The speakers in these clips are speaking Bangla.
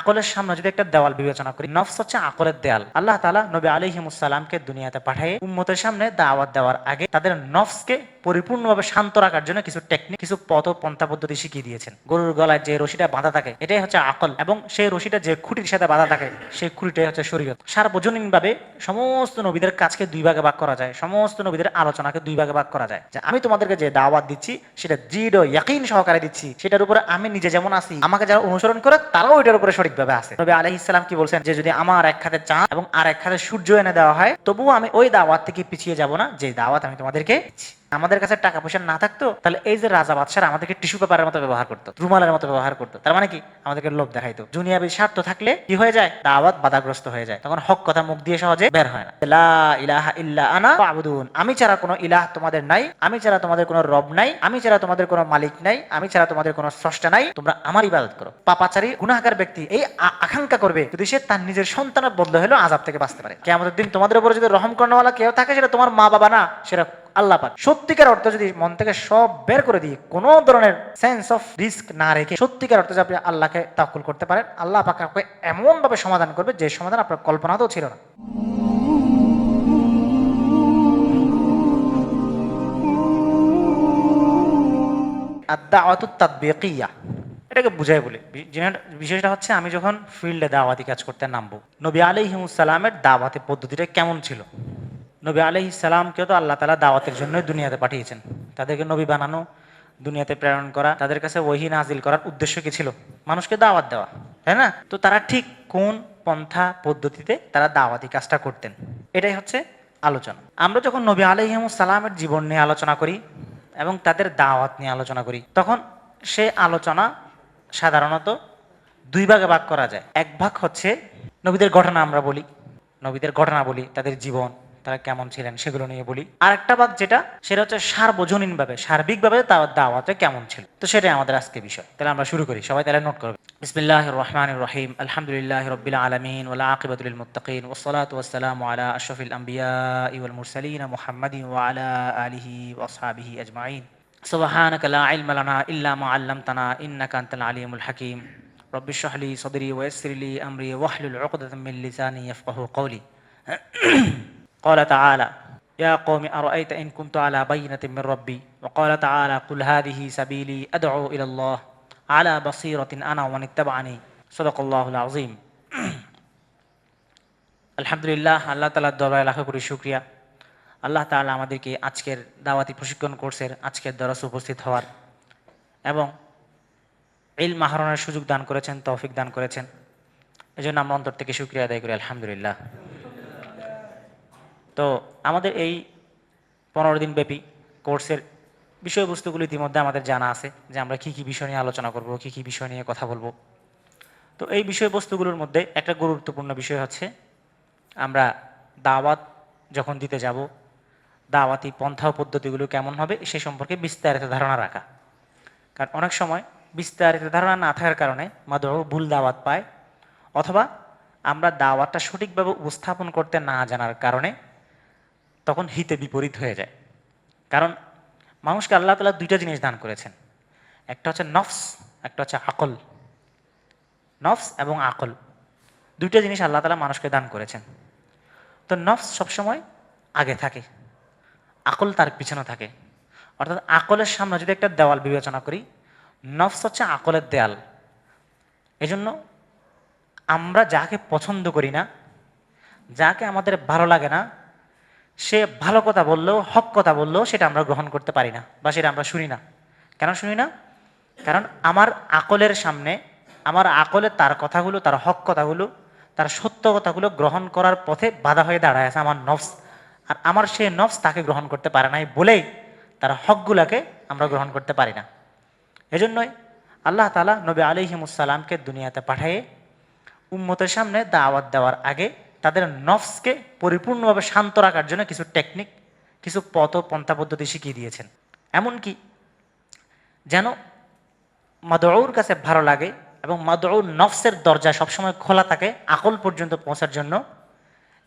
আকলের সামনে যদি একটা দেওয়াল বিবেচনা করি, নফস হচ্ছে আকলের দেয়াল। আল্লাহ তাআলা নবী আলাইহিমুসসালামকে দুনিয়াতে পাঠিয়ে উম্মতের সামনে দাওয়াত দেওয়ার আগে তাদের নফসকে পরিপূর্ণভাবে শান্ত রাখার জন্য কিছু টেকনিক, কিছু পথ ও পন্থা পদ্ধতি শিখিয়ে দিয়েছেন। গরুর গলায় যে রশিটা বাঁধা থাকে এটাই হচ্ছে আকল, এবং সেই রশিটা যে খুঁটির সাথে বাঁধা থাকে সেই খুঁটিটাই হচ্ছে শরীয়ত। সার্বজনীনভাবে সমস্ত নবীদের কাজকে দুই ভাগে ভাগ করা যায়, সমস্ত নবীদের আলোচনাকে দুই ভাগে ভাগ করা যায়। যে আমি তোমাদেরকে যে দাওয়াত দিচ্ছি সেটা দৃঢ় ইয়াকিন সহকারে দিচ্ছি, সেটার উপরে আমি নিজে যেমন আছি, আমাকে যারা অনুসরণ করে তারাও এটার উপরে সঠিকভাবে আছে। নবী আলাইহিস সালাম কি বলছেন, যে যদি আমার এক হাতে চাঁদ এবং আর এক হাতে সূর্য এনে দেওয়া হয় তবুও আমি ওই দাওয়াত থেকে পিছিয়ে যাব না যে দাওয়াত আমি তোমাদেরকে দিচ্ছি। আমাদের কাছে টাকা পয়সা না থাকতো তাহলে এই যে রাজা বাদশারা আমাদেরকে টিস্যু পেপারের মতো ব্যবহার করতো, রুমালের মতো ব্যবহার করতো, তার মানে কি আমাদেরকে লোভ দেখাইতো। দুনিয়াবি স্বার্থ থাকলে কি হয়ে যায়, দাওয়াত বাধাগ্রস্ত হয়ে যায়, তখন হক কথা মুখ দিয়ে সহজে বের হয় না। লা ইলাহা ইল্লা আনা ফাবুদুন, আমি ছাড়া কোনো ইলাহ তোমাদের নাই, আমি ছাড়া তোমাদের কোনো রব নাই, আমি ছাড়া তোমাদের কোনো মালিক নাই, আমি ছাড়া তোমাদের কোনো স্রষ্টা নাই, তোমরা আমার ইবাদত করো। পাপাচারী গুনাহগার ব্যক্তি এই আকাঙ্ক্ষা করবে যদি সে তার নিজের সন্তানের বদলে হলেও আযাব থেকে বাঁচতে পারে। কিয়ামতের দিন তোমাদের উপরে যদি রহম করানোওয়ালা কেউ থাকে সেটা তোমার মা বাবা না, সেটা আল্লাহ পাক। সত্যিকার অর্থে যদি মন থেকে সব বের করে দিয়ে কোনো ধরনের সেন্স অফ রিস্ক না রেখে সত্যিকার অর্থে আপনি আল্লাহকে তাওয়াক্কুল করতে পারেন, আল্লাহ পাক আপনাকে এমন ভাবে সমাধান করবে যে সমাধান আপনার কল্পনাতেও ছিল না। আদ-দাওয়াতুত তাতবিকিয়া, এটাকে বুঝাই বলি। বিষয়টা হচ্ছে আমি যখন ফিল্ডে দাওয়াতি কাজ করতে নামবো, নবী আলাইহিস সালামের দাওয়াতি পদ্ধতিটা কেমন ছিল। নবী আলাইহিস সালামকেও তো আল্লাহ তাআলা দাওয়াতের জন্যই দুনিয়াতে পাঠিয়েছেন। তাদেরকে নবী বানানো, দুনিয়াতে প্রেরণ করা, তাদের কাছে ওহী নাজিল করার উদ্দেশ্য কি ছিল, মানুষকে দাওয়াত দেওয়া, তাই না? তো তারা ঠিক কোন পন্থা পদ্ধতিতে তারা দাওয়াতি কাজটা করতেন, এটাই হচ্ছে আলোচনা। আমরা যখন নবী আলাইহিস সালামের জীবন নিয়ে আলোচনা করি এবং তাদের দাওয়াত নিয়ে আলোচনা করি, তখন সে আলোচনা সাধারণত দুই ভাগে ভাগ করা যায়। এক ভাগ হচ্ছে নবীদের ঘটনা আমরা বলি, নবীদের ঘটনা বলি, তাদের জীবন, তারা কেমন ছিলেন সেগুলো নিয়ে বলি। আর একটা ভাগ যেটা, সেটা হচ্ছে সার্বজনীনভাবে, সার্বিকভাবে দাওয়াতে কেমন ছিল। তো সেটাই আমাদের আজকে বিষয়। তাহলে আমরা শুরু করি, সবাই তাহলে নোট করবে। বিসমিল্লাহির রহমানির রহিম, আলহামদুলিল্লাহি রাব্বিল আলামিন ওয়াল আকিবাতু লিল মুত্তাকিন ওয়াস সালাতু ওয়াস সালামু আলা আশরাফিল আমবিয়াই ওয়াল মুরসালিন মুহাম্মাদিন ওয়া আলা আলিহি ওয়া আসহাবিহি আজমাইন। সুবহানাকা লা ইলমা লানা ইল্লা মা আল্লামতানা ইন্নাকা আনতাল আলিমুল হাকিম। রব্বি ইশরাহ লি সাদরি ওয়া ইয়াসসির লি আমরি ওয়াহলুল উকদাতাম মিন লিসানি ইয়াফকাহু কওলি। قال تعالى يا قوم أرأيت إن كنت على بينة من ربي وقال تعالى قل هذه سبيلي أدعو إلى الله على بصيرة أنا ومن اتبعني صدق الله العظيم. আলহামদুলিল্লাহ, আল্লাহ তাআলার দরবারে লাখো কোটি শুকরিয়া। আল্লাহ তাআলা আমাদেরকে আজকের দাওয়াতি প্রশিক্ষণ কোর্সের আজকের দরসে উপস্থিত হওয়ার এবং ইলম আহরণের সুযোগ দান করেছেন, তৌফিক দান করেছেন। এজন্য আমরা অন্তর থেকে শুকরিয়া আদায় করি আলহামদুলিল্লাহ। তো আমাদের এই 15 দিন ব্যাপী কোর্সের বিষয়বস্তুগুলো ইতিমধ্যে আমাদের জানা আছে, যে আমরা কী কী বিষয় নিয়ে আলোচনা করব, কী কী বিষয় নিয়ে কথা বলবো। তো এই বিষয়বস্তুগুলোর মধ্যে একটা গুরুত্বপূর্ণ বিষয় হচ্ছে আমরা দাওয়াত যখন দিতে যাব, দাওয়াতি পন্থা ও পদ্ধতিগুলো কেমন হবে সে সম্পর্কে বিস্তারিত ধারণা রাখা। কারণ অনেক সময় বিস্তারিত ধারণা না থাকার কারণে মাদউ ভুল দাওয়াত পায়, অথবা আমরা দাওয়াতটা সঠিকভাবে উপস্থাপন করতে না জানার কারণে তখন হিতে বিপরীত হয়ে যায়। কারণ মানুষকে আল্লাহ তাআলা দুইটা জিনিস দান করেছেন, একটা হচ্ছে নফস, একটা হচ্ছে আকল। নফস এবং আকল দুইটা জিনিস আল্লাহ তাআলা মানুষকে দান করেছেন। তো নফস সবসময় আগে থাকে, আকল তার পিছনে থাকে। অর্থাৎ আকলের সামনে যদি একটা দেওয়াল বিবেচনা করি, নফস হচ্ছে আকলের দেয়াল। এজন্য আমরা যাকে পছন্দ করি না, যাকে আমাদের ভালো লাগে না, সে ভালো কথা বললেও, হক কথা বললেও সেটা আমরা গ্রহণ করতে পারি না, বা সেটা আমরা শুনি না। কেন শুনি না? কারণ আমার আকলের সামনে, আমার আকলে তার কথাগুলো, তার হক কথাগুলো, তার সত্য কথাগুলো গ্রহণ করার পথে বাধা হয়ে দাঁড়ায় আছে আমার নফস। আর আমার সে নফস তাকে গ্রহণ করতে পারে নাই বলেই তার হকগুলাকে আমরা গ্রহণ করতে পারি না। এজন্যই আল্লাহ তাআলা নবী আলাইহিস সালামকে দুনিয়াতে পাঠিয়ে উম্মতের সামনে দাওয়াত দেওয়ার আগে তাদের নফসকে পরিপূর্ণভাবে শান্ত রাখার জন্য কিছু টেকনিক, কিছু পথ পন্থা পদ্ধতি শিখিয়ে দিয়েছেন। এমনকি যেন মাদউর কাছে ভালো লাগে এবং মাদউর নফসের দরজা সবসময় খোলা থাকে আকল পর্যন্ত পৌঁছার জন্য।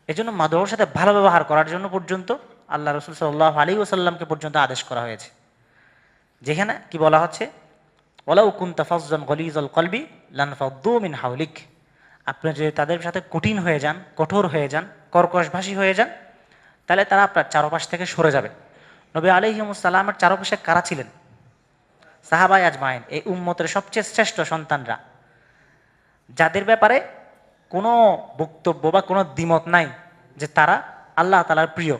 এজন্য মাদউর সাথে ভালো ব্যবহার করার জন্য পর্যন্ত আল্লাহ রাসূল সাল্লাল্লাহু আলাইহি ওয়াসাল্লামকে পর্যন্ত আদেশ করা হয়েছে, যেখানে কি বলা হচ্ছে, ওয়ালাউ কুনতা ফাজ্জান গলিজাল কলবি লানফাদ্দু মিন হাওলিক। আপনি যদি তাদের সাথে কঠিন হয়ে যান, কঠোর হয়ে যান, কর্কশভাষী হয়ে যান, তাহলে তারা আপনার চারপাশ থেকে সরে যাবে। নবী আলাইহিমুসসালামের চারপাশে কারা ছিলেন? সাহাবায়ে আজমাইন, এই উম্মতের সবচেয়ে শ্রেষ্ঠ সন্তানরা, যাদের ব্যাপারে কোনো বক্তব্য বা কোনো দ্বিমত নাই যে তারা আল্লাহ তাআলার প্রিয়।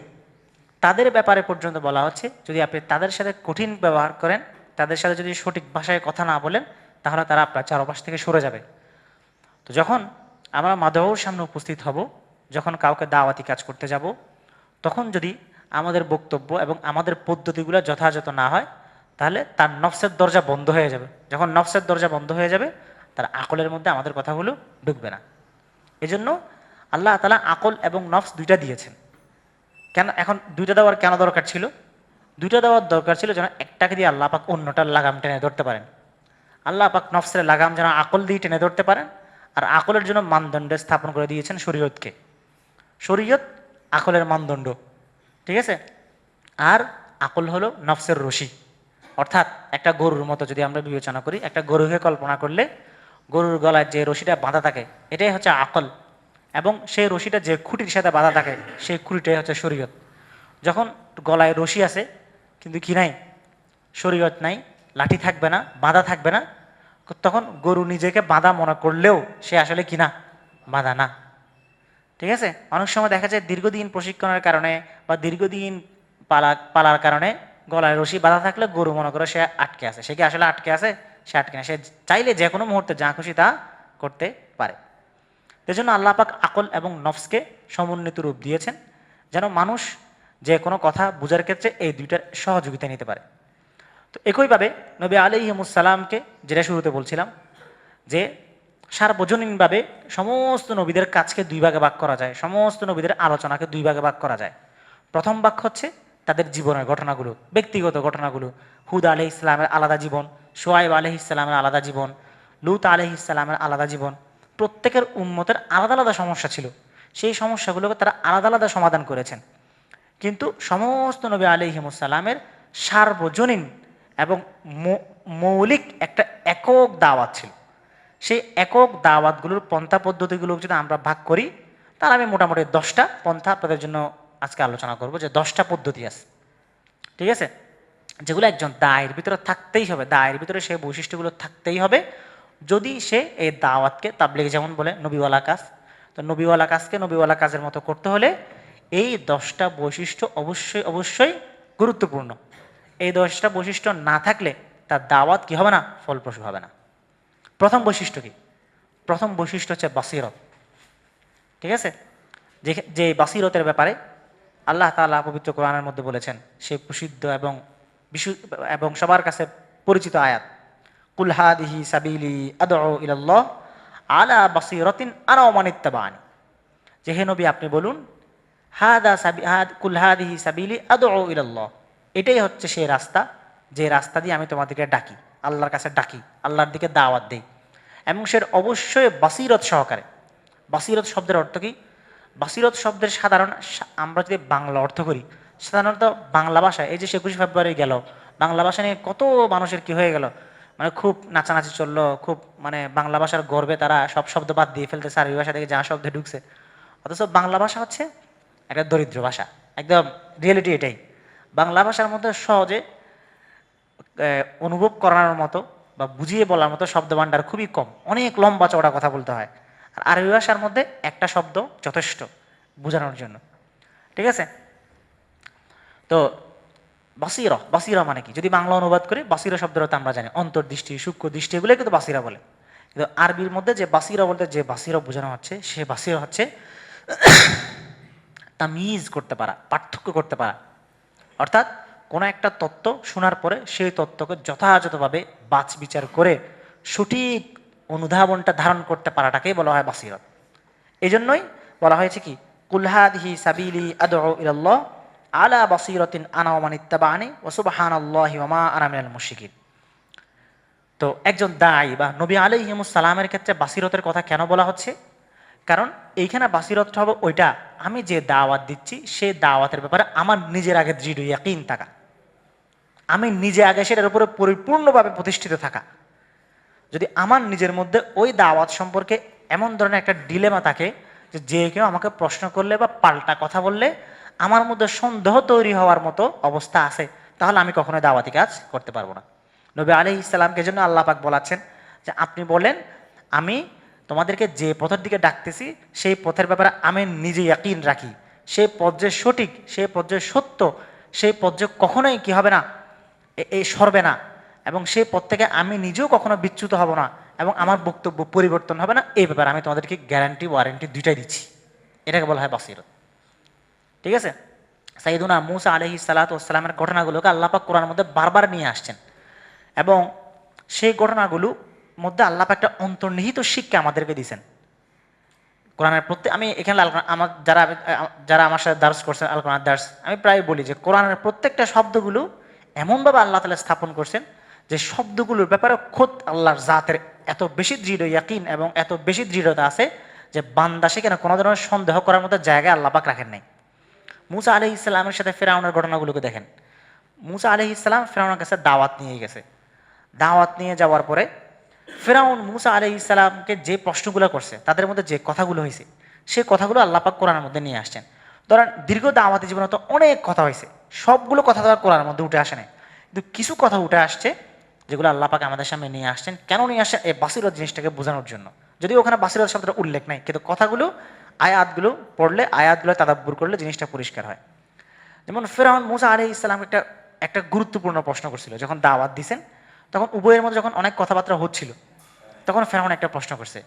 তাদের ব্যাপারে পর্যন্ত বলা হচ্ছে যদি আপনি তাদের সাথে কঠিন ব্যবহার করেন, তাদের সাথে যদি সঠিক ভাষায় কথা না বলেন, তাহলে তারা আপনার চারপাশ থেকে সরে যাবে। তো যখন আমরা মাদওয়ার সামনে উপস্থিত হব, যখন কাউকে দাওয়াতি কাজ করতে যাব, তখন যদি আমাদের বক্তব্য এবং আমাদের পদ্ধতিগুলো যথাযথ না হয়, তাহলে তার নফসের দরজা বন্ধ হয়ে যাবে। যখন নফসের দরজা বন্ধ হয়ে যাবে, তার আকলের মধ্যে আমাদের কথাগুলো ঢুকবে না। এজন্য আল্লাহ তাআলা আকল এবং নফস দুইটা দিয়েছেন। কেন এখন দুইটা দেওয়ার কেন দরকার ছিল? দুইটা দেওয়ার দরকার ছিল যেন একটাকে দিয়ে আল্লাহ পাক অন্যটার লাগাম টেনে ধরতে পারেন। আল্লাহ পাক নফসের লাগাম যেন আকল দিয়ে টেনে ধরতে পারেন, আর আকলের জন্য মানদণ্ড স্থাপন করে দিয়েছেন শরীয়তকে। শরীয়ত আকলের মানদণ্ড, ঠিক আছে? আর আকল হলো নফসের রশি। অর্থাৎ একটা গরুর মতো যদি আমরা বিবেচনা করি, একটা গরুকে কল্পনা করলে গরুর গলায় যে রশিটা বাঁধা থাকে, এটাই হচ্ছে আকল, এবং সেই রশিটা যে খুঁটির সাথে বাঁধা থাকে, সেই খুঁটিটাই হচ্ছে শরীয়ত। যখন গলায় রশি আছে কিন্তু কি নাই? শরীয়ত নাই, লাঠি থাকবে না, বাঁধা থাকবে না, তখন গরু নিজেকে বাঁধা মনে করলেও সে আসলে কি না? বাঁধা না। ঠিক আছে? অনেক সময় দেখা যায় দীর্ঘদিন প্রশিক্ষণের কারণে বা দীর্ঘদিন পালার কারণে গলায় রশি বাঁধা থাকলে গরু মনে করে সে আটকে আছে। সে কি আসলে আটকে আছে? সে আটকে না। সে চাইলে যে কোনো মুহূর্তে যা খুশি তা করতে পারে। এজন্য আল্লাহ পাক আকল এবং নফসকে সমন্বিত রূপ দিয়েছেন, যেন মানুষ যে কোনো কথা বোঝার ক্ষেত্রে এই দুইটার সহযোগিতা নিতে পারে। তো একইভাবে নবী আলাইহিমুসসালামকে, যেটা শুরুতে বলছিলাম, যে সার্বজনীনভাবে সমস্ত নবীদের কাজকে দুই ভাগে ভাগ করা যায়, সমস্ত নবীদের আলোচনাকে দুই ভাগে ভাগ করা যায়। প্রথম ভাগ হচ্ছে তাদের জীবনের ঘটনাগুলো, ব্যক্তিগত ঘটনাগুলো। হুদ আলাইহিস সালামের আলাদা জীবন, শোয়াইব আলাইহিস সালামের আলাদা জীবন, লূত আলাইহিস সালামের আলাদা জীবন। প্রত্যেকের উম্মতের আলাদা আলাদা সমস্যা ছিল, সেই সমস্যাগুলোকে তারা আলাদা আলাদা সমাধান করেছেন। কিন্তু সমস্ত নবী আলাইহিমুসসালামের সার্বজনীন এবং মৌলিক একটা একক দাওয়াত ছিল। সেই একক দাওয়াতগুলোর পন্থা পদ্ধতিগুলো যদি আমরা ভাগ করি, তাহলে আমি মোটামুটি 10টা পন্থা আপনাদের জন্য আজকে আলোচনা করব, যে 10টা পদ্ধতি আছে, ঠিক আছে, যেগুলো একজন দায়ের ভিতরে থাকতেই হবে। দায়ের ভিতরে সেই বৈশিষ্ট্যগুলো থাকতেই হবে যদি সে এই দাওয়াতকে, তাবলীগ যেমন বলে নবীওয়ালা কাজ, তো নবীওয়ালা কাজকে নবীওয়ালা কাজের মতো করতে হলে এই 10টা বৈশিষ্ট্য অবশ্যই অবশ্যই গুরুত্বপূর্ণ। এই 10টা বৈশিষ্ট্য না থাকলে তার দাওয়াত কি হবে না? ফলপ্রসূ হবে না। প্রথম বৈশিষ্ট্য কি? প্রথম বৈশিষ্ট্য হচ্ছে বাসিরত। ঠিক আছে? যে বাসিরতের ব্যাপারে আল্লাহ তাআলা পবিত্র কোরআনের মধ্যে বলেছেন, সে প্রসিদ্ধ এবং সবার কাছে পরিচিত আয়াত, কুল হাদিহি সাবিলি আদউ ইলাল্লাহ আলা বাসিরাতিন আনা ওয়া মান ইত্তাবা'আনি। যে হে নবী আপনি বলুন, কুল হাদিহি সাবিলি আদউ ইলাল্লাহ, এটাই হচ্ছে সেই রাস্তা, যে রাস্তা দিয়ে আমি তোমাদেরকে ডাকি, আল্লাহর কাছে ডাকি, আল্লাহর দিকে দাওয়াত দেই, এবং সে অবশ্যই বাসিরত সহকারে। বাসিরত শব্দের অর্থ কি? বাসিরত শব্দের সাধারণ আমরা যদি বাংলা অর্থ করি, সাধারণত বাংলা ভাষায় এই যে 21 ফেব্রুয়ারি গেল, বাংলা ভাষা নিয়ে কত মানুষের কি হয়ে গেল, মানে খুব নাচানাচি চললো, খুব মানে বাংলা ভাষার গর্বে তারা সব শব্দ বাদ দিয়ে ফেলতেছে, আরবি ভাষা থেকে যা শব্দ ঢুকছে। অথচ বাংলা ভাষা হচ্ছে একটা দরিদ্র ভাষা, একদম রিয়েলিটি এটাই। বাংলা ভাষার মধ্যে সহজে অনুভব করানোর মতো বা বুঝিয়ে বলার মতো শব্দ ভাণ্ডার খুবই কম, অনেক লম্বা চওড়া কথা বলতে হয়। আর আরবি ভাষার মধ্যে একটা শব্দ যথেষ্ট বোঝানোর জন্য। ঠিক আছে? তো বাসিরা, বাসিরা মানে কি? যদি বাংলা অনুবাদ করি, বাসিরা শব্দের অর্থ আমরা জানি অন্তর্দৃষ্টি, সূক্ষ্ম দৃষ্টি, এগুলো কিন্তু বাসিরা বলে। কিন্তু আরবির মধ্যে যে বাসিরা বলতে যে বাসিরা বোঝানো হচ্ছে, সে বাসিরা হচ্ছে তামিজ করতে পারা, পার্থক্য করতে পারা। অর্থাৎ কোনো একটা তত্ত্ব শোনার পরে সেই তত্ত্বকে যথাযথভাবে বাছ বিচার করে সঠিক অনুধাবনটা ধারণ করতে পারাটাকেই বলা হয় বাসিরত। এই জন্যই বলা হয়েছে কি, কুল হাদিহি সাবিলি আদউ ইলাল্লাহ আলা বাসিরাতিন আনা ওয়া মান ইত্তাবা'আনি ওয়া সুবহানাল্লাহি ওয়া মা আনা মিনাল মুশরিকিন। তো একজন দাঈ বা নবী আলাইহিমুস সালামের ক্ষেত্রে বাসিরতের কথা কেন বলা হচ্ছে? কারণ এইখানে বাসিরতটা হবে ওইটা, আমি যে দাওয়াত দিচ্ছি সেই দাওয়াতের ব্যাপারে আমার নিজের আগে দৃঢ় ইয়াকিন থাকা, আমি নিজে আগে সেটার উপরে পরিপূর্ণভাবে প্রতিষ্ঠিত থাকা। যদি আমার নিজের মধ্যে ওই দাওয়াত সম্পর্কে এমন ধরনের একটা ডিলেমা থাকে যে যে কেউ আমাকে প্রশ্ন করলে বা পাল্টা কথা বললে আমার মধ্যে সন্দেহ তৈরি হওয়ার মতো অবস্থা আছে, তাহলে আমি কখনোই দাওয়াতি কাজ করতে পারবো না। নবী আলাইহিস সালামকে জন্য আল্লাহ পাক বলাচ্ছেন যে আপনি বলেন আমি তোমাদেরকে যে পথের দিকে ডাকতেছি সেই পথের ব্যাপারে আমি নিজে ইয়াকিন রাখি, সেই পথ যে সঠিক, সেই পথ যে সত্য, সেই পথ যে কখনোই কি হবে না, এই সরবে না, এবং সেই পথ থেকে আমি নিজেও কখনো বিচ্যুত হব না এবং আমার বক্তব্য পরিবর্তন হবে না, এই ব্যাপারে আমি তোমাদেরকে গ্যারান্টি ওয়ারেন্টি দুইটাই দিচ্ছি। এটাকে বলা হয় বাসিরত। ঠিক আছে। সাইয়্যিদুনা মূসা আলাইহিস সালাতু ওয়াস সালামের ঘটনাগুলোকে আল্লাহ পাক কোরআনের মধ্যে বারবার নিয়ে আসছেন, এবং সেই ঘটনাগুলো মধ্যে আল্লাহ পাক একটা অন্তর্নিহিত শিক্ষা আমাদেরকে দিয়েছেন। কোরআনের প্রত্যেক, আমি এখানে আমার যারা আমার সাথে দার্স করছেন আল কোরআন দার্স, আমি প্রায় বলি যে কোরআনের প্রত্যেকটা শব্দগুলো এমনভাবে আল্লাহ তাআলা স্থাপন করছেন যে শব্দগুলোর ব্যাপারে খোদ আল্লাহর জাতের এত বেশি দৃঢ় ইয়াকিন এবং এত বেশি দৃঢ়তা আছে যে বান্দা সেখানে কোনো ধরনের সন্দেহ করার মতো জায়গায় আল্লাহ পাক রাখেন নাই। মূসা আলাইহিস সালামের সাথে ফিরআউনের ঘটনাগুলোকে দেখেন। মূসা আলাইহিস সালাম ফিরআউনের কাছে দাওয়াত নিয়ে গেছে। দাওয়াত নিয়ে যাওয়ার পরে ফিরআউন মূসা আলাইহিস সালামকে যে প্রশ্নগুলো করছে, তাদের মধ্যে যে কথাগুলো হয়েছে, সেই কথাগুলো আল্লাহ পাক কোরআনের মধ্যে নিয়ে আসছেন। ধরেন দীর্ঘ দাওয়াতি জীবনে তো অনেক কথা হয়েছে, সবগুলো কথা তো আর কোরআনের মধ্যে উঠে আসে নাই, কিন্তু কিছু কথা উঠে আসছে যেগুলো আল্লাহ পাক আমাদের সামনে নিয়ে আসছেন। কেন নিয়ে আসছেন? এই বাসিরত জিনিসটাকে বোঝানোর জন্য। যদিও ওখানে বাসিরত শব্দটা উল্লেখ নাই, কিন্তু কথাগুলো আয়াতগুলো পড়লে, আয়াতগুলো তাদাব্বুর করলে জিনিসটা পরিষ্কার হয়। যেমন ফিরআউন মূসা আলাইহিস সালাম একটা গুরুত্বপূর্ণ প্রশ্ন করছিল যখন দাওয়াত দিছেন, তখন উভয়ের মধ্যে যখন অনেক কথাবার্তা হচ্ছিল, তখন ফিরআউন একটা প্রশ্ন করছে,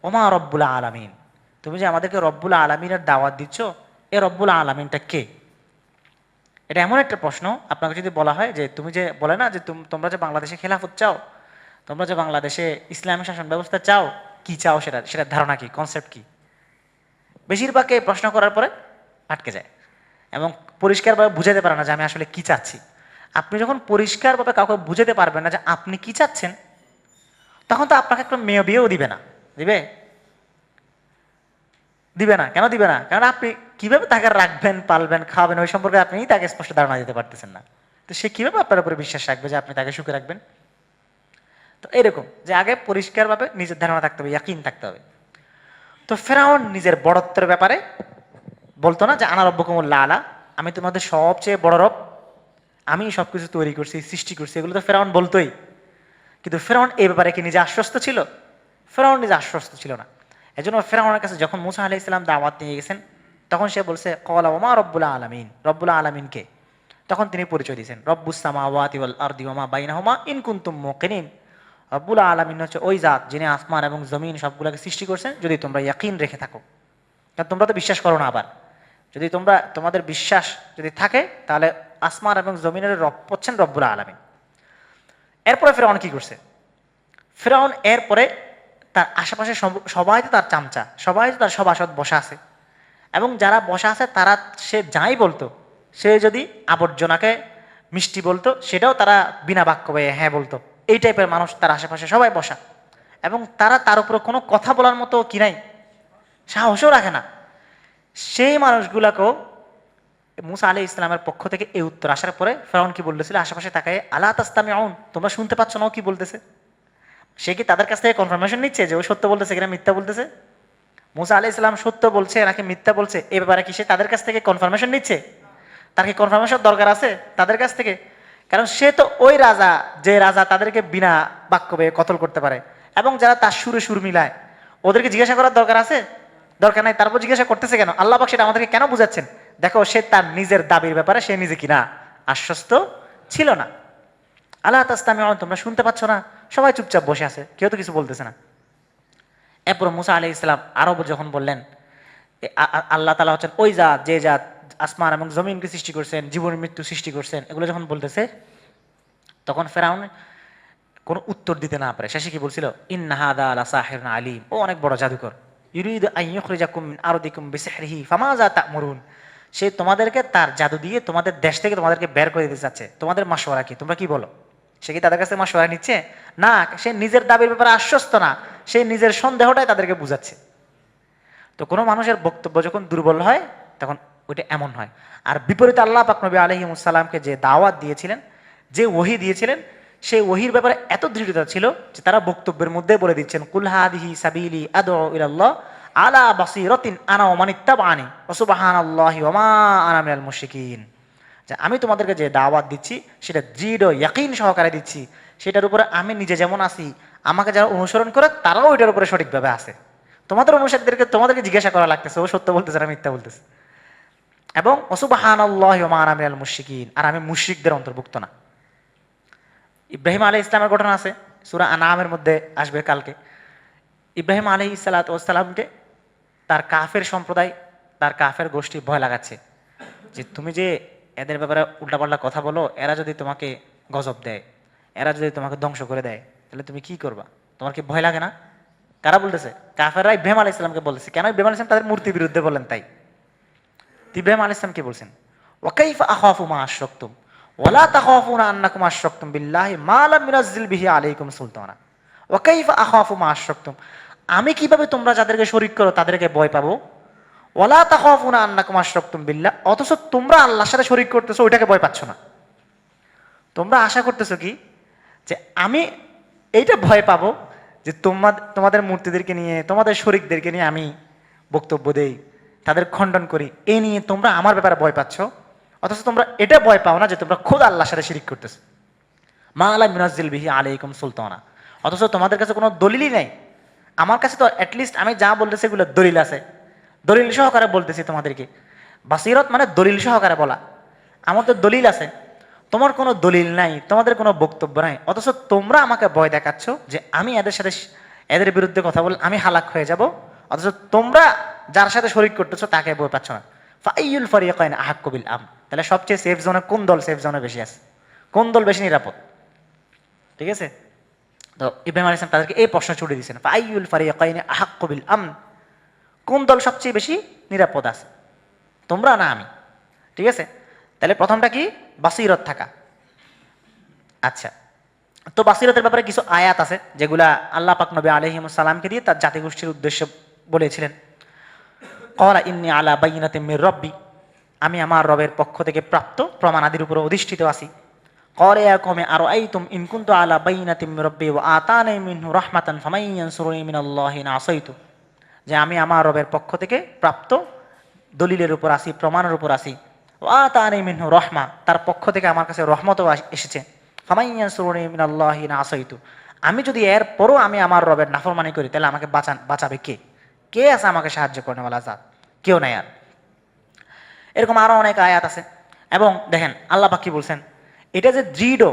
ওমা রব্বুল আলামিন, তুমি যে আমাদেরকে রব্বুল আলামিনের দাওয়াত দিচ্ছ, এ রব্বুল আলামিনটা কে? এটা এমন একটা প্রশ্ন, আপনাকে যদি বলা হয় যে তুমি যে বলে না যে তোমরা যে বাংলাদেশে খেলাফত চাও, তোমরা যে বাংলাদেশে ইসলামী শাসন ব্যবস্থা চাও, কি চাও, সেটার ধারণা কি, কনসেপ্ট কি? বেশিরভাগকে এই প্রশ্ন করার পরে আটকে যায় এবং পরিষ্কারভাবে বুঝাতে পারে না যে আমি আসলে কি চাচ্ছি। আপনি যখন পরিষ্কারভাবে কাউকে বুঝাতে পারবেন না যে আপনি কি চাচ্ছেন, তখন তো আপনাকে একটা মেয়ে বিয়েও দিবে না। দিবে? দিবে না। কেন দিবে না? কারণ আপনি কিভাবে তাকে রাখবেন, পালবেন, খাওয়াবেন, ওই সম্পর্কে আপনি তাকে স্পষ্ট ধারণা দিতে পারতেছেন না। তো সে কিভাবে আপনার উপরে বিশ্বাস রাখবে যে আপনি তাকে সুখে রাখবেন? তো এরকম যে আগে পরিষ্কারভাবে নিজের ধারণা থাকতে হবে, ইয়াকিন থাকতে হবে। তো ফেরাউন নিজের বড়ত্বের ব্যাপারে বলতো না যে আনা রব্বুকুমুল আলা, আমি তোমাদের সবচেয়ে বড় রব, আমি সবকিছু তৈরি করছি, সৃষ্টি করছি, এগুলো তো ফেরাউন বলতোই। কিন্তু ফেরাউন এই ব্যাপারে কি নিজে আশ্বস্ত ছিল? ফেরাউন নিজে আশ্বস্ত ছিল না। এজন্য ফেরাউনের কাছে যখন মুসা আলাইহিস সালাম দাওয়াত নিয়ে গেছেন, তখন সে বলছে ক্বালা ওয়া মা রব্বুল আলামিন, রব্বুল আলামিন কে? তখন তিনি পরিচয় দিয়েছেন, রব্বুস সামাওয়াতি ওয়াল আরদি ওয়া মা বাইনাহুমা ইন কুনতুম মুকিনিন। রব্বুল আলামিন হচ্ছে ওই জাত যিনি আসমান এবং জমিন সবগুলোকে সৃষ্টি করছেন, যদি তোমরা ইয়াকিন রেখে থাকো। কারণ তোমরা তো বিশ্বাস করো না। আবার যদি তোমাদের বিশ্বাস যদি থাকে, তাহলে আসমান এবং জমিনের রব হচ্ছেন রব্বুল আলামিন। এরপরে ফেরাউন কি করছে? ফেরাউন এরপরে তার আশেপাশে সবাই তো তার চামচা, সবাই তো তার সভাসদ বসা আছে, এবং যারা বসা আছে তারা সে যাই বলতো, সে যদি আবর্জনাকে মিষ্টি বলতো, সেটাও তারা বিনা বাক্য বয়ে হ্যাঁ বলতো। এই টাইপের মানুষ তার আশেপাশে সবাই বসা, এবং তারা তার উপরে কোনো কথা বলার মতো কি নাই, সাহসও রাখে না। সেই মানুষগুলাকেও মুসা আলাইহিস সালামের পক্ষ থেকে এই উত্তর আসার পরে ফেরাউন কি বলতেছিল, আশেপাশে তাকায়, আলা তাসতামিউন, তোমরা শুনতে পাচ্ছ না ও কি বলতেছে? সে কি তাদের কাছ থেকে কনফার্মেশন নিচ্ছে যে ও সত্য বলতেছে কিনা মিথ্যা বলতেছে? মুসা আলাইহিস সালাম সত্য বলছে নাকি মিথ্যা বলছে, এ ব্যাপারে কি সে তাদের কাছ থেকে কনফার্মেশন নিচ্ছে? তার কি কনফার্মেশন দরকার আছে তাদের কাছ থেকে? কারণ সে তো ওই রাজা, যে রাজা তাদেরকে বিনা বাক্য বেয়ে কতল করতে পারে, এবং যারা তার সুরে সুর মিলায়, ওদেরকে জিজ্ঞাসা করার দরকার আছে? দরকার নাই। তারপর জিজ্ঞাসা করতেছে কেন? আল্লাহ পাক সেটা আমাদেরকে কেন বুঝাচ্ছেন? দেখো, সে তার নিজের দাবির ব্যাপারে সে নিজে কিনা আশ্বস্ত ছিল না। আল্লাহ তাসতামিউন, তোমরা শুনতে পাচ্ছ না? সবাই চুপচাপ বসে আছে, কেউ তো কিছু বলতেছে না। এরপর মুসা আলাইহিস সালাম আরো যখন বললেন আল্লাহ তাআলা হচ্ছেন ওই জাত যে জাত আসমান এবং জমিনকে সৃষ্টি করছেন, জীবন মৃত্যু সৃষ্টি করছেন, এগুলো যখন বলতেছে, তখন ফেরাউন কোনো উত্তর দিতে না পারে শেষে কি বলছিল, ইন্না হাদা লাসাহিরুন আলিম, ও অনেক বড় জাদুকর, ইউরিদু আন ইউখরিজাকুম মিন আরদিকুম বিসিহরিহি ফামাযা তা'মুরুন, সে তোমাদেরকে তার জাদু দিয়ে তোমাদের দেশ থেকে তোমাদেরকে বের করে দিতে চাচ্ছে, তোমাদের মাশওয়ারা কি, তোমরা কি বলো? সে কি তাদের কাছে মাশওয়ারা নিচ্ছে? না, সে নিজের দাবির ব্যাপারে আশ্বস্ত না, সে নিজের সন্দেহটাই তাদেরকে বুঝাচ্ছে। তো কোনো মানুষের বক্তব্য যখন দুর্বল হয় তখন ওইটা এমন হয়। আর বিপরীতে আল্লাহ পাক নবী আলাইহিস সালামকে যে দাওয়াত দিয়েছিলেন, যে ওহী দিয়েছিলেন, সেই ওহির ব্যাপারে এত দৃঢ়তা ছিল যে তারা বক্তব্যের মধ্যে বলে দিচ্ছেন, কুল হাদিহি সাবিলি আদউ ইলাল্লাহ আলা বাসীরাতিন আনা ওয়া মান ইত্তাবা'আনি ওয়া সুবহানাল্লাহি ওয়া মা আনা মিনাল মুশরিকিন। যে আমি তোমাদেরকে যে দাওয়াত দিচ্ছি সেটা দৃঢ় ইয়াকিন সহকারে দিচ্ছি, সেটার উপরে আমি নিজে যেমন আছি, আমাকে যারা অনুসরণ করে তারাও ওইটার উপরে সঠিকভাবে আছে। তোমাদেরকে জিজ্ঞাসা করা লাগতেছে ও সত্য বলতেছে না মিথ্যা বলতেছে। এবং ওয়া সুবহানাল্লাহি ওয়া মা আনা মিনাল মুশরিকিন, আর আমি মুশরিকদের অন্তর্ভুক্ত না। ইব্রাহিম আলাইহিস সালামের ঘটনা আছে, সূরা আনআমের মধ্যে আসবে কালকে। ইব্রাহিম আলাইহিস সালাতু ওয়াস সালামকে তার কাফের সম্প্রদায়, তার কাফের গোষ্ঠী ভয় লাগাচ্ছে যে তুমি যে এদের ব্যাপারে উল্টাপাল্টা কথা বলো, এরা যদি তোমাকে গজব দেয়, এরা যদি তোমাকে ধ্বংস করে দেয়, তাহলে তুমি কি করবা? তোমার কি ভয় লাগে না? কারা বলতেছে? কাফেররা ইব্রাহিম আলাইহিস সালামকে বলতেছে। কেন? ইব্রাহিম আলাইহিস সালাম তাদের মূর্তির বিরুদ্ধে বলেন তাই। ইব্রাহিম আলাইহিস সালাম কি বলছেন? ওয়া কাইফা আখাফু মা আশরাকতুম ওয়ালা তাখাফুনা আন্নাকুম আশরাকতুম বিল্লাহি মা লাম ইউনাজ্জিল বিহি আলাইকুম সুলতানা ওয়া কাইফা আখাফু মা আশরাকতুম, আমি কিভাবে তোমরা যাদেরকে শরীক করো তাদেরকে ভয় পাবো? ওয়ালা তাখাফুনা আন্নাকুম আশরাকতুম বিল্লাহ, অথচ তোমরা আল্লাহর সাথে শরীক করতেছো, ওইটাকে ভয় পাচ্ছ না। তোমরা আশা করতেছো কি যে আমি এইটা ভয় পাবো যে তোমাদের মূর্তিদেরকে নিয়ে, তোমাদের শরীকদেরকে নিয়ে আমি বক্তব্য দেই, তাদের খণ্ডন করি, এই নিয়ে তোমরা আমার ব্যাপারে ভয় পাচ্ছ, অথচ তোমরা এটা ভয় পাও না যে তোমরা খোদ আল্লাহর সাথে শিরিক করতেছো। মা লা মিনাজ্জিল বিহি আলাইকুম সুলতানা, অথচ তোমাদের কাছে কোনো দলিলই নাই। আমার কাছে তো অ্যাটলিস্ট আমি যা বলতেছি এগুলো দলিল আছে, দলিল সহকারে বলতেছি তোমাদেরকে। বাসিরত মানে দলিল সহকারে বলা, আমার তো দলিল আছে, তোমার কোনো দলিল নাই, তোমাদের কোনো বক্তব্য নাই, অথচ তোমরা আমাকে ভয় দেখাচ্ছ যে আমি এদের বিরুদ্ধে কথা বলে আমি হালাক হয়ে যাব, অথচ তোমরা যার সাথে শরীক করতেছো তাকে ভয় পাচ্ছ না। ফাইয়ুল ফারিকাইন আহাক্কু বিল আমন, তাহলে সবচেয়ে সেফ জোনে কোন দল সেফ জোনে বেশি আছে, কোন দল বেশি নিরাপদ? ঠিক আছে, তো ইব্রাহিম আলাইহিস সালাম তাদেরকে এই প্রশ্ন ছুড়ে দিয়েছেন, ফাইয়ুল ফারিকাইন আহাক্কু বিল আমন, কোন দল সবচেয়ে বেশি নিরাপদ আছে, তোমরা না আমি? ঠিক আছে, তাহলে প্রথমটা কি? বাসিরত থাকা। আচ্ছা, তো বাসিরতের ব্যাপারে কিছু আয়াত আছে যেগুলা আল্লাহ পাক নবী আলাইহিস সালামকে দিয়ে তার জাতিগোষ্ঠীর উদ্দেশ্যে বলেছিলেন। ক্বালা ইন্নী আলা বাইয়িনাতিম মির রাব্বি, আমি আমার রবের পক্ষ থেকে প্রাপ্ত প্রমাণাদির উপর অধিষ্ঠিত আছি। ক্বালা ইয়া কওমি আরাআইতুম ইন কুনতু আলা বাইয়িনাতিম মির রাব্বি ওয়া আতানি মিনহু রাহমাতান ফামান ইয়ানসুরুনি মিনাল্লাহি ইন আসাইতু, যে আমি আমার রবের পক্ষ থেকে প্রাপ্ত দলিলের উপর আছি, প্রমাণের উপর আছি। ওয়া আতানি মিনহু রাহমা, তার পক্ষ থেকে আমার কাছে রহমতও এসেছে। ফামান ইয়ানসুরুনি মিনাল্লাহি ইন আসাইতু, আমি যদি এর পরও আমি আমার রবের নাফরমানি করি তাহলে আমাকে বাঁচাবে কে? কে আছে আমাকে সাহায্য করনেওয়ালা জাত? কেউ নাই আর। এরকম আরো অনেক আয়াত আছে। এবং দেখেন আল্লাহ পাক কি বলছেন, এটা যে দৃঢ়,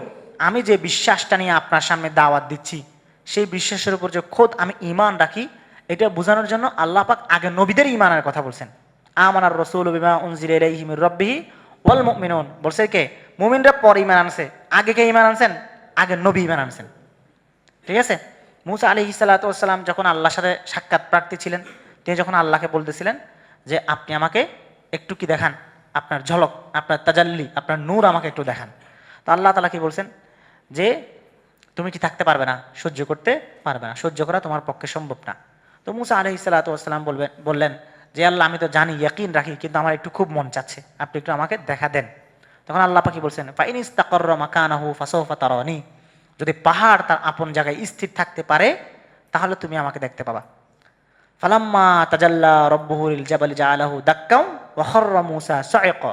আমি যে বিশ্বাসটা নিয়ে আপনার সামনে দাওয়াত দিচ্ছি, সেই বিশ্বাসের উপর যে খোদ আমি ঈমান রাখি, এটা বোঝানোর জন্য আল্লাহ পাক আগে নবীদের ঈমানের কথা বলছেন। আমানার রাসূলু বিমা উনজিলা ইলাইহি মির রাব্বিহি ওয়াল মুমিনুন, বলছে কে? মুমিনরা পরে ঈমান আনছে, আগে কে ঈমান আনছেন? আগে নবী ঈমান আনছেন। ঠিক আছে, মূসা আলাইহিস সালাতু ওয়াস সালাম যখন আল্লাহর সাথে সাক্ষাৎ প্রার্থী ছিলেন, তিনি যখন আল্লাহকে বলতেছিলেন যে আপনি আমাকে একটু কি দেখান, আপনার ঝলক, আপনার তাজাল্লি, আপনার নূর আমাকে একটু দেখান, তো আল্লাহ তাআলা কি বলছেন যে তুমি কি থাকতে পারবে না, সহ্য করতে পারবে না, সহ্য করা তোমার পক্ষে সম্ভব না। তো মূসা আলাইহিস সালাতু ওয়াস সালাম বললেন যে আল্লাহ আমি তো জানি, ইয়াকিন রাখি, কিন্তু আমার একটু খুব মন চাচ্ছে, আপনি একটু আমাকে দেখা দেন। তখন আল্লাহ পাক কি বলছেন, ফাইন ইস্তাকাররা মাকানাহু ফাসাউফা তারানি, যদি পাহাড় তার আপন জায়গায় স্থির থাকতে পারে তাহলে তুমি আমাকে দেখতে পাবা। ফালাম্মা তাজাল্লা রাব্বুহু লিল জাবালি জাআলাহু দাক্কাম ওয়া খাররা মূসা সাইকা,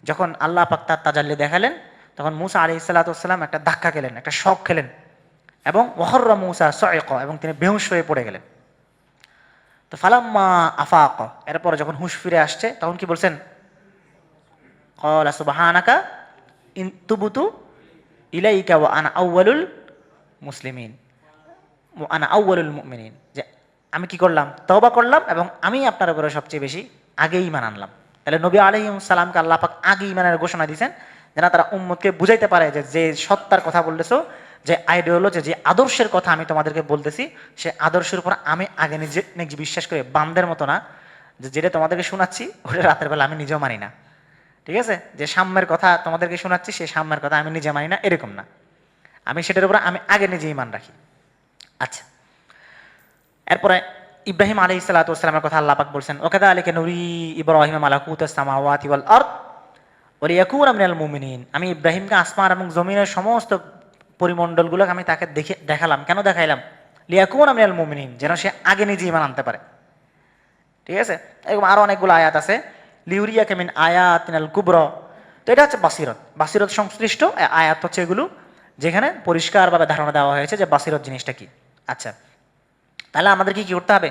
যখন আল্লাহ পাক তার তাজাল্লি দেখালেন তখন মূসা আলাইহিস সালাতু ওয়াস সালাম একটা ধাক্কা খেলেন, একটা শক খেলেন, এবং ওয়া খাররা মূসা সাইকা, এবং তিনি বেহুশ হয়ে পড়ে গেলেন। তো ফালাম্মা আফাকা, এরপর যখন হুঁশ ফিরে আসছে তখন কি বলছেন, ক্বালা সুবহানাকা ইন তুবতু ইলাইকা ওয়া আনা আউয়ালুল মুসলিমিন ওয়া আনা আউয়ালুল মুমিনিন, যে আমি কি করলাম, তওবা করলাম এবং আমি আপনার উপরে সবচেয়ে বেশি আগে ঈমান আনলাম। তাহলে নবী আলাইহিস সালামকে আল্লাহ পাক আগে ঈমানের ঘোষণা দিয়েছেন, যেন তারা উম্মতকে বুঝাইতে পারে যে সত্তার কথা বলতেছো, যে আইডিওলজি, যে আদর্শের কথা আমি তোমাদেরকে বলতেছি, সে আদর্শের উপর আমি আগে নিজে বিশ্বাস করি, বামদের মতো না, যে যেটা তোমাদেরকে শোনাচ্ছি ওটা রাতের বেলা আমি নিজেও মানি না। ঠিক আছে, যে সাম্যের কথা তোমাদেরকে শোনাচ্ছি সেই সাম্যের কথা আমি নিজে মানি না, এরকম না, আমি সেটার উপর আমি আগে নিজে ঈমান রাখি। আচ্ছা, এরপরে ইব্রাহিম আলাইহিস সালাতু ওয়াস সালামের কথা আল্লাহ পাক বলছেন, ওয়াকাযালিকা নুরি ইব্রাহিম মালাকুতাস সামাওয়াতি ওয়াল আরদ ওয়া লিয়াকুনা মিনাল মুমিনিন, আমি ইব্রাহিমকে আসমান এবং জমিনের সমস্ত পরিমণ্ডলগুলোকে আমি তাকে দেখালাম। কেন দেখাইলাম? লিয়াকুনা মিনাল মুমিনিন, যেন সে আগে নিজে ঈমান আনতে পারে। ঠিক আছে, এরকম আরো অনেকগুলো আয়াত আছে, লিউরিয়াকা মিন আয়াতিনাল কুবরা। তো এটা হচ্ছে বাসিরত, বাসিরত সংশ্লিষ্ট আয়াত হচ্ছে এগুলো, যেখানে পরিষ্কারভাবে ধারণা দেওয়া হয়েছে যে বাসিরত জিনিসটা কি। আচ্ছা, তাহলে আমাদের কি করতে হবে?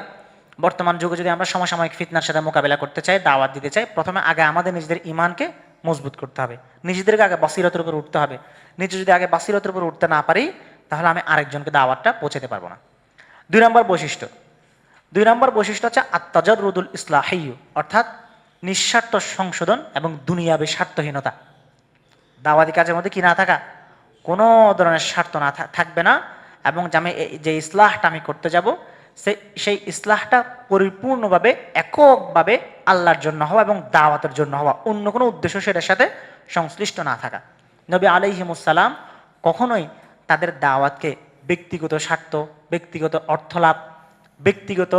বর্তমান যুগে যদি আমরা সমসাময়িক ফিতনার সাথে মোকাবেলা করতে চাই, দাওয়াত দিতে চাই, প্রথমে আগে আমাদের নিজেদের ইমানকে মজবুত করতে হবে, নিজেদেরকে আগে বাসিরতের উপর উঠতে হবে। নিজে যদি আগে বাসিরতের উপর উঠতে না পারি, তাহলে আমি আরেকজনকে দাওয়াতটা পৌঁছাতে পারবো না। 2 নম্বর বৈশিষ্ট্য হচ্ছে আত-তাজাররুদুল ইসলাহিয়্যু, অর্থাৎ নিঃস্বার্থ সংশোধন এবং দুনিয়াবী স্বার্থহীনতা। দাওয়াতি কাজের মধ্যে কি না থাকা? কোনো ধরনের স্বার্থ না থাকবে না, এবং যে ইসলাহটা আমি করতে যাব, সেই ইসলাহটা পরিপূর্ণভাবে এককভাবে আল্লাহর জন্য হওয়া এবং দাওয়াতের জন্য হওয়া, অন্য কোনো উদ্দেশ্য সেটার সাথে সংশ্লিষ্ট না থাকা। নবী আলাইহিমুসসালাম কখনোই তাদের দাওয়াতকে ব্যক্তিগত স্বার্থ, ব্যক্তিগত অর্থলাভ, ব্যক্তিগত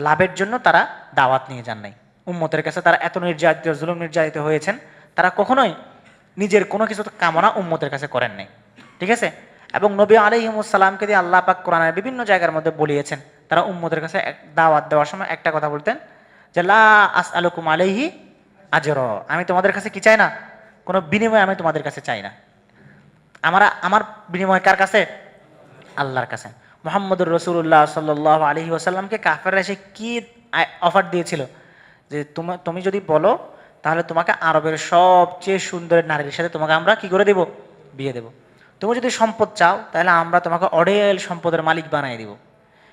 লাভের জন্য তারা দাওয়াত নিয়ে যান নাই। উম্মতের কাছে তারা এত নির্যাতিত, জুলুম নির্যাতিত হয়েছেন, তারা কখনোই নিজের কোনো কিছু কামনা উম্মতের কাছে করেন নাই। ঠিক আছে, এবং নবী আলাইহিমুসসালামকে দিয়ে আল্লাহ পাক কোরআনের বিভিন্ন জায়গার মধ্যে বলিয়েছেন, তারা উম্মতের কাছে দাওয়াত দেওয়ার সময় একটা কথা বলতেন যে লা আসআলুকুম আলাইহি আজরা, আমি তোমাদের কাছে কি চাই না, কোনো বিনিময় আমি তোমাদের কাছে চাই না। আমার বিনিময় কার কাছে? আল্লাহর কাছে। মুহাম্মদুর রাসূলুল্লাহ সাল্লাল্লাহু আলাইহি ওয়াসাল্লামকে কাফেররা এসে কি অফার দিয়েছিল, যে তুমি যদি বলো তাহলে তোমাকে আরবের সবচেয়ে সুন্দর নারীর সাথে তোমাকে আমরা কি করে দেব? বিয়ে দেব। তুমি যদি সম্পদ চাও তাহলে আমরা তোমাকে অঢেল সম্পদের মালিক বানিয়ে দিব।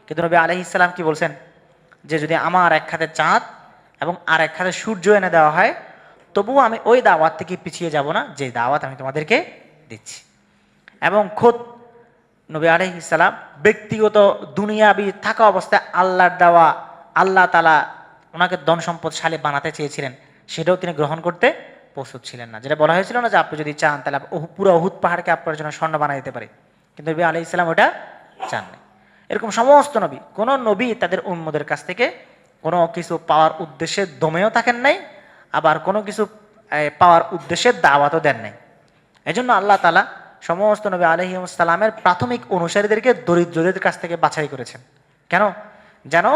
কিন্তু নবী আলাইহিস সালাম কি বলছেন? যে যদি আমার এক হাতে চাঁদ এবং আর এক হাতে সূর্য এনে দেওয়া হয়, তবুও আমি ওই দাওয়াত থেকে পিছিয়ে যাব না যে দাওয়াত আমি তোমাদেরকে দিচ্ছি। এবং খোদ নবী আলাইহিস সালাম ব্যক্তিগত দুনিয়াবি থাকা অবস্থায় আল্লাহর দেওয়া, আল্লাহ তাআলা ওনাকে ধন সম্পদশালী বানাতে চেয়েছিলেন, সেটাও তিনি গ্রহণ করতে প্রস্তুত ছিলেন না। যেটা বলা হয়েছিল না যে আপনি যদি চান তাহলে পুরো উহুদ পাহাড়কে আপনার জন্য স্বর্ণ বানিয়ে দিতে পারে, কিন্তু নবী আলাইহিস সালাম ওটা চান না। এরকম সমস্ত নবী, কোনো নবী তাদের উম্মদের কাছ থেকে কোনো কিছু পাওয়ার উদ্দেশ্যে দমেও থাকেন নাই, আবার কোনো কিছু পাওয়ার উদ্দেশ্যে দাওয়াতও দেন নাই। এই জন্য আল্লাহ তাআলা সমস্ত নবী আলাইহিস সালামের প্রাথমিক অনুসারীদেরকে দরিদ্রদের কাছ থেকে বাছাই করেছেন। কেন? যেন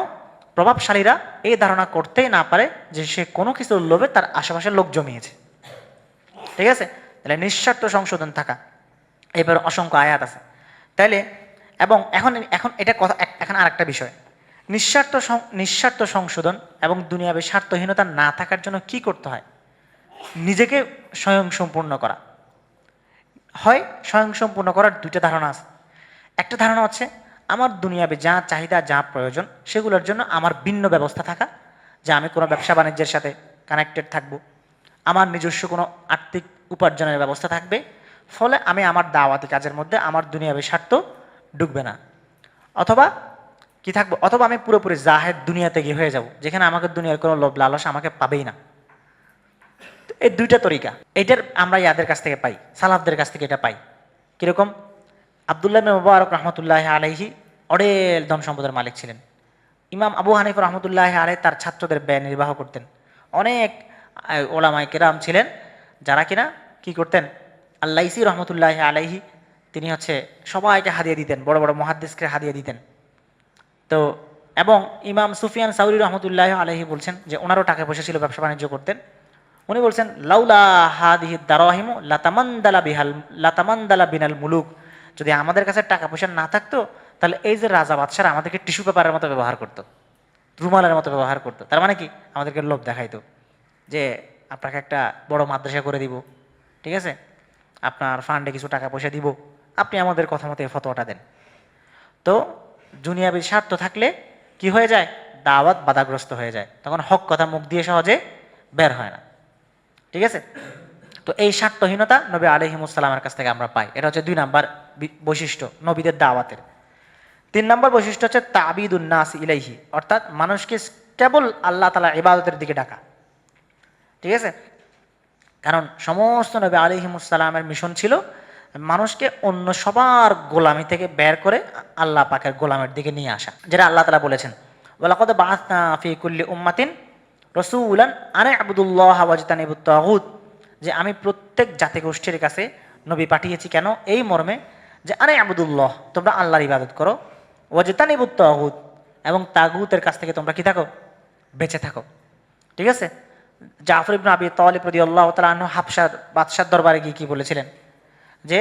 প্রভাবশালীরা এই ধারণা করতেই না পারে যে সে কোনো কিছুর লোভে তার আশেপাশের লোক জমিয়েছে। ঠিক আছে, তাহলে নিঃস্বার্থ সংশোধন থাকা, এবার অসংখ্য আয়াত আছে। তাইলে এবং এখন এটা কথা, এখন আর একটা বিষয়, নিঃস্বার্থ সংশোধন এবং দুনিয়াবী স্বার্থহীনতা না থাকার জন্য কি করতে হয়? নিজেকে স্বয়ংসম্পূর্ণ করা হয়। স্বয়ংসম্পূর্ণ করার 2টা ধারণা আছে। একটা ধারণা হচ্ছে আমার দুনিয়াবী যা চাহিদা, যা প্রয়োজন, সেগুলোর জন্য আমার ভিন্ন ব্যবস্থা থাকা, যে আমি কোনো ব্যবসা বাণিজ্যের সাথে কানেক্টেড থাকব, আমার নিজস্ব কোনো আর্থিক উপার্জনের ব্যবস্থা থাকবে, ফলে আমি আমার দাওয়াতি কাজের মধ্যে আমার দুনিয়াবী স্বার্থ ঢুকবে না। অথবা কি থাকবো, অথবা আমি পুরোপুরি জাহেদ দুনিয়াতে গিয়ে হয়ে যাব, যেখানে আমাকে দুনিয়ার কোনো লোভ লালসা আমাকে পাবেই না। এই 2টা তরিকা, এটার আমরা ইয়াদের কাছ থেকে পাই, সালাফদের কাছ থেকে এটা পাই। কিরকম? আব্দুল্লাহ ইবনে মুবারক রাহমাতুল্লাহি আলাইহি অঢেল ধন সম্পদের মালিক ছিলেন। ইমাম আবু হানিফা রাহমাতুল্লাহি আলাইহি তার ছাত্রদের ব্যয় নির্বাহ করতেন। অনেক ওলামায়ে কেরাম ছিলেন যারা কিনা কি করতেন, আল-লাইসি রাহমাতুল্লাহি আলাইহি তিনি হচ্ছে সবাইকে হাদিয়া দিতেন, বড় বড় মুহাদ্দিসকে হাদিয়া দিতেন। তো এবং ইমাম সুফিয়ান সাউরি রহমতুল্লাহ আলাইহি বলছেন যে ওনারও টাকা পয়সা ছিল, ব্যবসা বাণিজ্য করতেন। উনি বলছেন লাউলা হাদিহি দারাহিমু লাতামান্দালা বিনাল মুলুক, যদি আমাদের কাছে টাকা পয়সা না থাকতো তাহলে এই যে রাজা বাদশারা আমাদেরকে টিস্যু পেপারের মতো ব্যবহার করতো, রুমালের মতো ব্যবহার করতো। তার মানে কি? আমাদেরকে লোভ দেখাইতো যে আপনাকে একটা বড় মাদ্রাসা করে দিব, ঠিক আছে, আপনার ফান্ডে কিছু টাকা পয়সা দিব, আপনি আমাদের কথা মতো এই ফতোয়াটা দেন। তো দুনিয়াবী স্বার্থ থাকলে কি হয়ে যায়? দাওয়াত বাধাগ্রস্ত হয়ে যায়, তখন হক কথা মুখ দিয়ে সহজে বের হয় না। ঠিক আছে, তো এই স্বার্থহীনতা নবী আলাইহিস সালামের কাছ থেকে আমরা পাই। এটা হচ্ছে 2 নাম্বার বৈশিষ্ট্য নবীদের দাওয়াতের। 3 নাম্বার বৈশিষ্ট্য হচ্ছে তাবিদুন নাস ইলাইহি, অর্থাৎ মানুষকে কেবল আল্লাহ তাআলা ইবাদতের দিকে ডাকা। ঠিক আছে, কারণ সমস্ত নবী আলাইহিস সালামের মিশন ছিল মানুষকে অন্য সবার গোলামি থেকে বের করে আল্লাহ পাকের গোলামের দিকে নিয়ে আসা, যেটা আল্লাহ তাআলা বলেছেন ওয়ালাকাদ বাআসনা ফি কুল্লি উম্মাতিন রাসূলান আন ইবুদুল্লাহ ওয়াজতানিবুত তাগুত, যে আমি প্রত্যেক জাতিগোষ্ঠীর কাছে নবী পাঠিয়েছি। কেন? এই মর্মে যে আনে আবুদুল্লাহ, তোমরা আল্লাহর ইবাদত করো, ওয়াজতানিবুত তাগুত, এবং তাগুতের কাছ থেকে তোমরা কি থাকো, বেঁচে থাকো। ঠিক আছে। জাফর ইবনে আবি তালিব রাদিয়াল্লাহু তাআলা আনহু হাবশার বাদশার দরবারে গিয়ে কি বলেছিলেন যে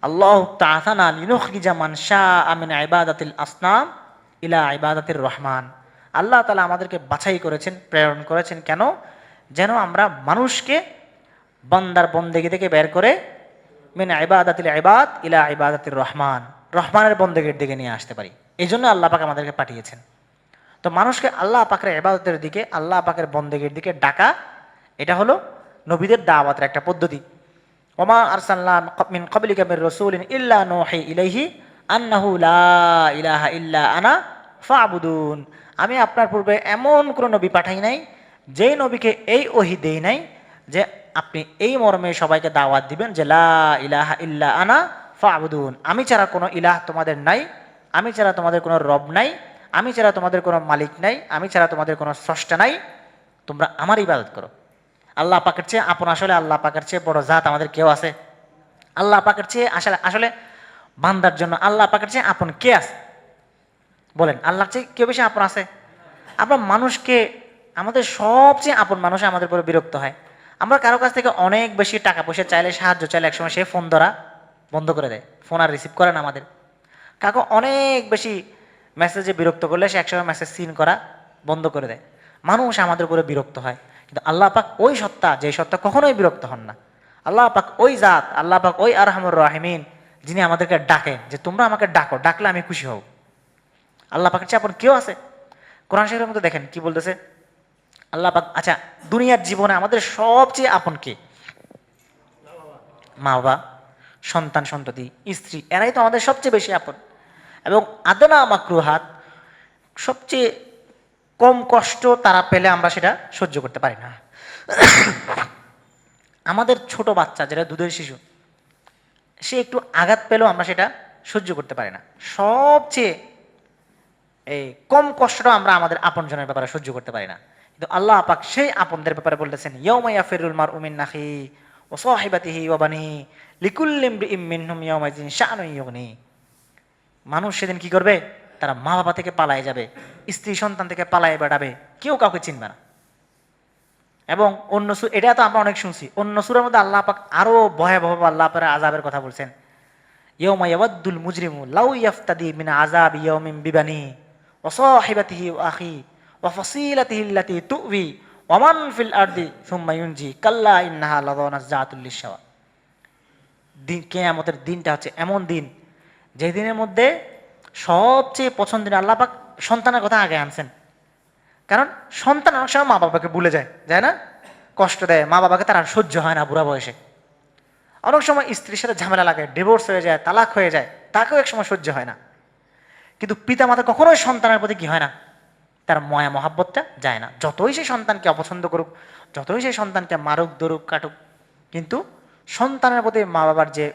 আল্লাহু তাআলা লিনুখরিজা মান শাআ মিন ইবাদাতিল আসনাম ইলা ইবাদাতির রহমান। আল্লাহ তাআলা আমাদেরকে বাছাই করেছেন, প্রেরণ করেছেন কেন? যেন আমরা মানুষকে বান্দার বন্দেগী থেকে বের করে মিন ইবাদাতিল ইবাদ ইলা ইবাদাতির রহমান, রহমানের বন্দেগীর দিকে নিয়ে আসতে পারি। এই জন্য আল্লাহ পাক আমাদেরকে পাঠিয়েছেন। তো মানুষকে আল্লাহ পাকের ইবাদতের দিকে, আল্লাহ পাকের বন্দেগীর দিকে ডাকা, এটা হলো নবীদের দাওয়াতের একটা পদ্ধতি। ওমা আরসালনা মিন ক্বাবলিকা মির রাসূলিন ইল্লা নূহি ইলাইহি আন্নাহু লা ইলাহা ইল্লা আনা ফা'বুদুন। আমি আপনার পূর্বে এমন কোনো নবী পাঠাই নাই, যেই নবীকে এই ওহী দেই নাই যে আপনি এই মর্মে সবাইকে দাওয়াত দিবেন যে লা ইলাহা ইল্লা আনা ফা'বুদুন, আমি ছাড়া কোনো ইলাহ তোমাদের নাই, আমি ছাড়া তোমাদের কোনো রব নাই, আমি ছাড়া তোমাদের কোনো মালিক নাই, আমি ছাড়া তোমাদের কোনো স্রষ্টা নাই, তোমরা আমার ইবাদত করো। আল্লাহ পাকের চেয়ে আপন, আসলে আল্লাহ পাকের চেয়ে বড় জাত আমাদের কেউ আছে? আল্লাহ পাকের চেয়ে আসলে আসলে বান্দার জন্য আল্লাহ পাকের চেয়ে আপন কে আছে বলেন? আল্লাহর চেয়ে কেউ বেশি আপন আছে? আমরা মানুষকে, আমাদের সবচেয়ে আপন মানুষ আমাদের উপরে বিরক্ত হয়। আমরা কারো কাছ থেকে অনেক বেশি টাকা পয়সা চাইলে, সাহায্য চাইলে, একসময় সে ফোন ধরা বন্ধ করে দেয়, ফোন আর রিসিভ করে না আমাদের। কাউকে অনেক বেশি মেসেজে বিরক্ত করলে সে একসময় মেসেজ সিন করা বন্ধ করে দেয়। মানুষ আমাদের উপরে বিরক্ত হয়, কিন্তু আল্লাহ পাক ওই সত্তা, যে সত্তা কখনোই বিরক্ত হন না। আল্লাহ পাক ওই জাত, আল্লাহ পাক ওই আরহামুর রাহিমিন, যিনি আমাদেরকে ডাকেন যে তোমরা আমাকে ডাকো, ডাকলে আমি খুশি হব। আল্লাহ পাকের চেয়ে আপন কেউ আছে? কোরআন শরীফের মধ্যে দেখেন কি বলতেছে আল্লাহ পাক। আচ্ছা, দুনিয়ার জীবনে আমাদের সবচেয়ে আপন কে? মা বাবা, সন্তান সন্ততি, স্ত্রী, এরাই তো আমাদের সবচেয়ে বেশি আপন। এবং আদনা মাকরুহাত, সবচেয়ে কম কষ্ট তারা পেলে আমরা সেটা সহ্য করতে পারি না। আমাদের ছোট বাচ্চা, যেটা দুধের শিশু, সে একটু আঘাত পেলেও আমরা সেটা সহ্য করতে পারি না। সবচেয়ে এই কম কষ্টটা আমরা আমাদের আপনজনের ব্যাপারে সহ্য করতে পারি না। কিন্তু আল্লাহ পাক সেই আপনদের ব্যাপারে বলতেছেন ইয়াউমা ইয়াফিরুল মারউ মিন আখিহি ওয়া সাহিবাতিহি ওয়া বানিহি লিকুল্লি ইমরিইম মিনহুম ইয়াউমাইযিন শাআনুন ইউগনি। মানুষ সেদিন কি করবে? তারা মা বাবা থেকে পালায় যাবে, স্ত্রী সন্তান থেকে পালায় বেড়াবে, কেউ কাউকে চিনবে না। এবং অন্য এটা তো আমরা অনেক শুনছি, অন্য সূরার মধ্যে আল্লাহ পাক আরো ভয়াবহ আল্লাহ পাকের আযাবের কথা বলছেন। ইয়াউমা ইয়াওয়াদ্দুল মুজরিমু লাউ ইয়াফতাদি মিন আযাবি ইয়াউমিন বিবানিহি ওয়া সাহিবাতিহি ওয়া আখিহি ওয়া ফাসিলাতিহি আল্লাতী তু'বি ওয়া মান ফিল আরদি সুম্মা ইউনজি কাল্লা ইন্নাহা লাযা নাযাতুল লিশাওয়া। দিন, কিয়ামতের দিনটা হচ্ছে এমন দিন, যে দিনের মধ্যে সবচেয়ে পছন্দের, আল্লাহ পাক সন্তানের কথা আগে আনছেন। কারণ সন্তান অনেক সময় মা বাবাকে ভুলে যায়, যায় না? কষ্ট দেয় মা বাবাকে, তার আর সহ্য হয় না বুড়া বয়সে। অনেক সময় স্ত্রীর সাথে ঝামেলা লাগে, ডিভোর্স হয়ে যায়, তালাক হয়ে যায়, তাকেও এক সময় সহ্য হয় না। কিন্তু পিতা মাতা কখনোই সন্তানের প্রতি কি হয় না, তার মায়া মহাব্বতটা যায় না। যতই সে সন্তানকে অপছন্দ করুক, যতই সে সন্তানকে মারুক, ধরুক, কাটুক, কিন্তু সন্তানের প্রতি মা বাবার যে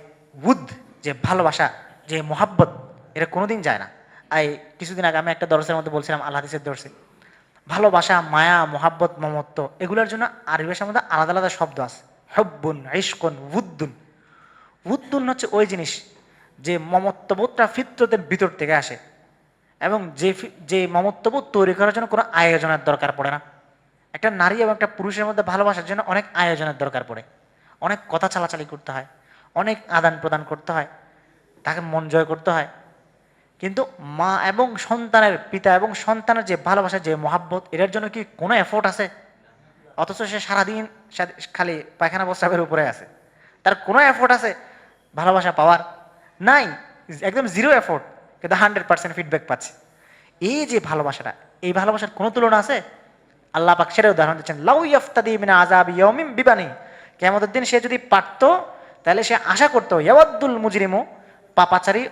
বুদ্ধ, যে ভালোবাসা, যে মহাব্বত, এটা কোনোদিন যায় না। এই কিছুদিন আগে আমি একটা দর্শের মধ্যে বলছিলাম, আল হাদিসের দর্শে, ভালোবাসা, মায়া, মহাব্বত, মমত্ব, এগুলোর জন্য আরবি ভাষার মধ্যে আলাদা আলাদা শব্দ আছে। হব্বুন, ইশকুন, উদ্দুন। উদ্দুন হচ্ছে ওই জিনিস যে মমত্ববোধটা ফিতরতের ভিতর থেকে আসে, এবং যে মমত্ববোধ তৈরি করার জন্য কোনো আয়োজনের দরকার পড়ে না। একটা নারী এবং একটা পুরুষের মধ্যে ভালোবাসার জন্য অনেক আয়োজনের দরকার পড়ে, অনেক কথা চালাচালি করতে হয়, অনেক আদান প্রদান করতে হয়, তাকে মন জয় করতে হয়। কিন্তু মা এবং সন্তানের, পিতা এবং সন্তানের যে ভালোবাসা, যে মহাব্বত, এটার জন্য কি কোনো এফোর্ট আছে? অথচ সে সারাদিন খালি পায়খানা প্রস্রাবের উপরে আছে, তার কোনো এফোর্ট আছে ভালোবাসা পাওয়ার? নাই, একদম জিরো এফোর্ট, কিন্তু 100% ফিডব্যাক পাচ্ছে। এই যে ভালোবাসাটা, এই ভালোবাসার কোনো তুলনা আছে? আল্লাহ পাক সেটার উদাহরণ দিচ্ছেন, লাউ ইয়াফতাদি মিন আযাবি ইয়াউমিন বিবানি। কিয়ামতের দিন সে যদি পারতো, তাহলে সে আশা করতো, ইয়াওয়াদ্দুল মুজরিমু, পাপাচারী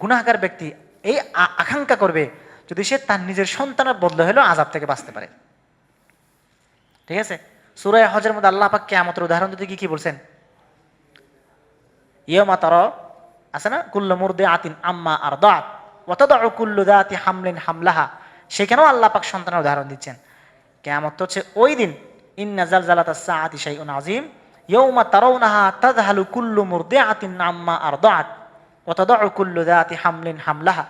গুনাহগার ব্যক্তি এই আকাঙ্ক্ষা করবে যদি সে তার নিজের সন্তানের বদলে হলেও আযাব থেকে বাঁচতে পারে। ঠিক আছে। সূরা হজের মধ্যে আল্লাহ পাক কিয়ামতের উদাহরণ দিতে কি বলছেন? ইয়াউমা তারা, আছে না, কুল্লু মুরদিআতিন আম্মা আরদাআত ওয়া তাদউ কুল্লু যাতি হামলিন হামলাহা। সেখানেও আল্লাহ পাক সন্তানের উদাহরণ দিচ্ছেন। কিয়ামত হচ্ছে ওই দিন, ইন্না জালজালাতাস সাআতি শাইউন আযীম ইয়াউমা তারাউনাহা তাযহালু কুল্লু মুরদিআতিন আম্মা আরদাআত ওয়াতাদাউ কুল্লু যাতি হামলিন হামলাহা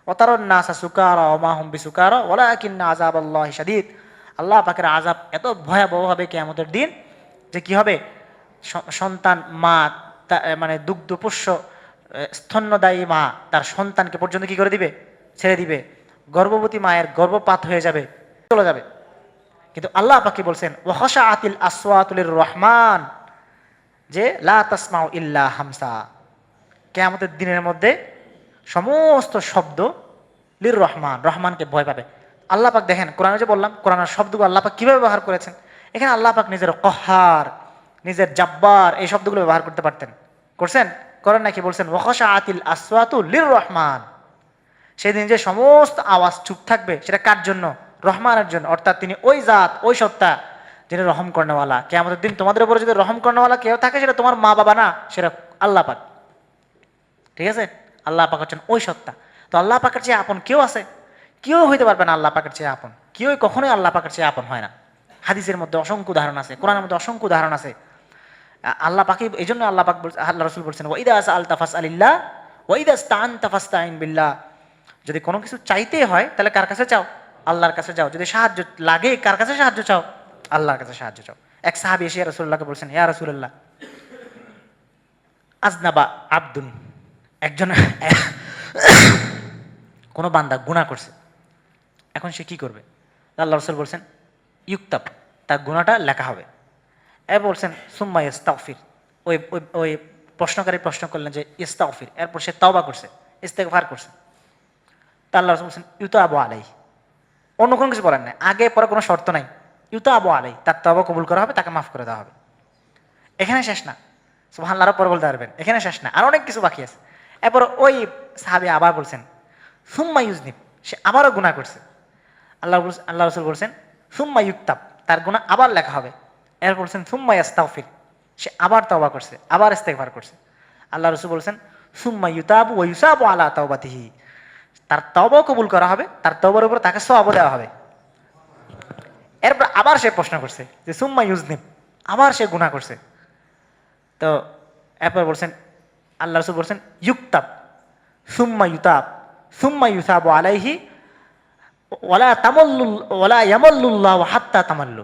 ওয়া তারান নাসা সুকারা ওয়া মা হুম বিসুকারা ওয়ালাকিন্না আযাবাল্লাহি শাদীদ। আল্লাহ পাকের আযাব এত ভয়াবহ হবে কিয়ামতের দিন যে কি হবে, সন্তান মা মানে দুগ্ধপোষ্য স্তন্যদায়ী মা তার সন্তানকে পর্যন্ত কি করে দিবে, ছেড়ে দিবে। গর্ভবতী মায়ের গর্ভপাত হয়ে যাবে, চলে যাবে। কিন্তু আল্লাহ পাক কি বলছেন, ওয়া খাশাআতিল আসওয়াতু লির-রহমান, যে লা তাসমাউ ইল্লা হামসা। কিয়ামতের দিনের মধ্যে সমস্ত শব্দ লির-রহমান, রহমানকে ভয় পাবে। আল্লাহ পাক দেখেন কোরআনে যে বললাম, কোরআনের শব্দগুলো আল্লাহ পাক কিভাবে ব্যবহার করেছেন। এখানে আল্লাহ পাক নিজের কহার, নিজের জাব্বার এই শব্দগুলো ব্যবহার করতে পারতেন, করছেন, করেন নাকি? বলছেন ওয়া খাশাআতিল আসওয়াতু লির-রহমান। সেদিন যে সমস্ত আওয়াজ চুপ থাকবে, সেটা কার জন্য? রহমানের জন্য। অর্থাৎ তিনি ওই জাত, ওই সত্তা যিনি রহম কর্ণওয়ালা। কিয়ামতের দিন তোমাদের উপরে যদি রহম কর্ণওয়ালা কেউ থাকে, সেটা তোমার মা বাবা না, সেটা আল্লাহ পাক। ঠিক আছে, আল্লাহ পাক হচ্ছেন ওই সত্তা। তো আল্লাহ পাকের চেয়ে আপন কেউ আছে? কেউ হইতে পারবে না আল্লাহ পাকের চেয়ে আপন। কেউই কখনোই আল্লাহ পাকের চেয়ে আপন হয় না। হাদিসের মধ্যে অসংখ্য উদাহরণ আছে, কোরআনের মধ্যে অসংখ্য উদাহরণ আছে। আল্লাহ পাকে এই জন্য আল্লাহ পাক, আল্লাহ রাসূল বলছেন ওয়াইদা সাআলতা ফাসআলিল্লাহ ওয়াইদা ইসতাআনতা ফাসতাঈন বিল্লাহ। যদি কোনো কিছু চাইতে হয় তাহলে কার কাছে চাও? আল্লাহর কাছে যাও। যদি সাহায্য লাগে কার কাছে সাহায্য চাও? আল্লাহর কাছে সাহায্য চাও। এক সাহাবী এসে রাসূলুল্লাহকে বলছেন, ইয়া রাসূলুল্লাহ, আজনাবা আব্দুন, একজন কোনো বান্দা গুনাহ করছে, এখন সে কি করবে? আল্লাহ রাসূল বলছেন ইউক্তাব, তার গুনাহটা লেখা হবে। বলছেন সুম্মা ইস্তাগফির। ওই ওই ওই প্রশ্নকারী প্রশ্ন করলেন যে ইস্তাগফির, এরপর সে তওবা করছে, ইস্তেগফার করছে। তা আল্লাহ রাসূল বলছেন ইউতাবু আলাইহি। অন্য কোনো কিছু বলেন না, আগে পরে কোনো শর্ত নাই। ইউতাবু আলাইহি, তার তওবা কবুল করা হবে, তাকে মাফ করে দেওয়া হবে। এখানে শেষ না, সুবহানাল্লাহ, আরো পরে বলতে পারবেন। এখানে শেষ না, আর অনেক কিছু বাকি আছে। এরপর ওই সাহাবী আবার বলছেন সুম্মা ইউজনিব, সে আবারও গুনাহ করছে। আল্লাহ রাসূল বলছেন সুম্মা ইউক্তাব, তার গুনাহ আবার লেখা হবে। এরপর বলছেন সুম্মা ইস্তাগফির, সে আবার তওবা করছে, আবার ইস্তেগফার করছে। আল্লাহ রাসূল বলছেন সুম্মা ইউতাবু ওয়া ইউসাবু আলা তাওবাতিহি, তার তওবা কবুল করা হবে, তার তওবার উপর তাকে সওয়াবও দেওয়া হবে। এরপর আবার সে প্রশ্ন করছে যে সুম্মা ইউজনিব, আবার সে গুনাহ করছে। তো এরপর বলছেন, আল্লাহ রাসূল বলছেন ইউক্তাব সুম্মা ইউতাব সুম্মা ইউসাবু আলাইহি ওয়ালা ইয়ামাল্লুল্লাহু হাত্তা তামাল্লু,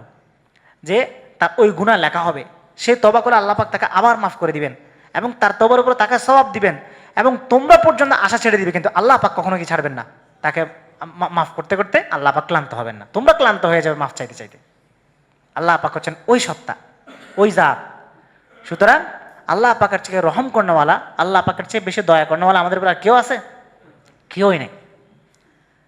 যে তার ওই গুনাহ লেখা হবে, সে তওবা করে আল্লাহ পাক তাকে আবার মাফ করে দিবেন এবং তার তওবার উপর তাকে সওয়াব দিবেন এবং তোমরা পর্যন্ত আশা ছেড়ে দিবে, কিন্তু আল্লাহ পাক কখনো কি ছাড়বেন না। তাকে মাফ করতে করতে আল্লাহ পাক ক্লান্ত হবেন না, তোমরা ক্লান্ত হয়ে যাবে মাফ চাইতে চাইতে। আল্লাহ পাক হচ্ছেন ওই সত্তা, ওই জাত। সুতরাং আল্লাহ পাকের চেয়ে রহম কর্ণওয়ালা, আল্লাহ পাকের চেয়ে বেশি দয়া কর্ণওয়ালা আমাদের উপর আর কেউ আছে? কেউই নেই।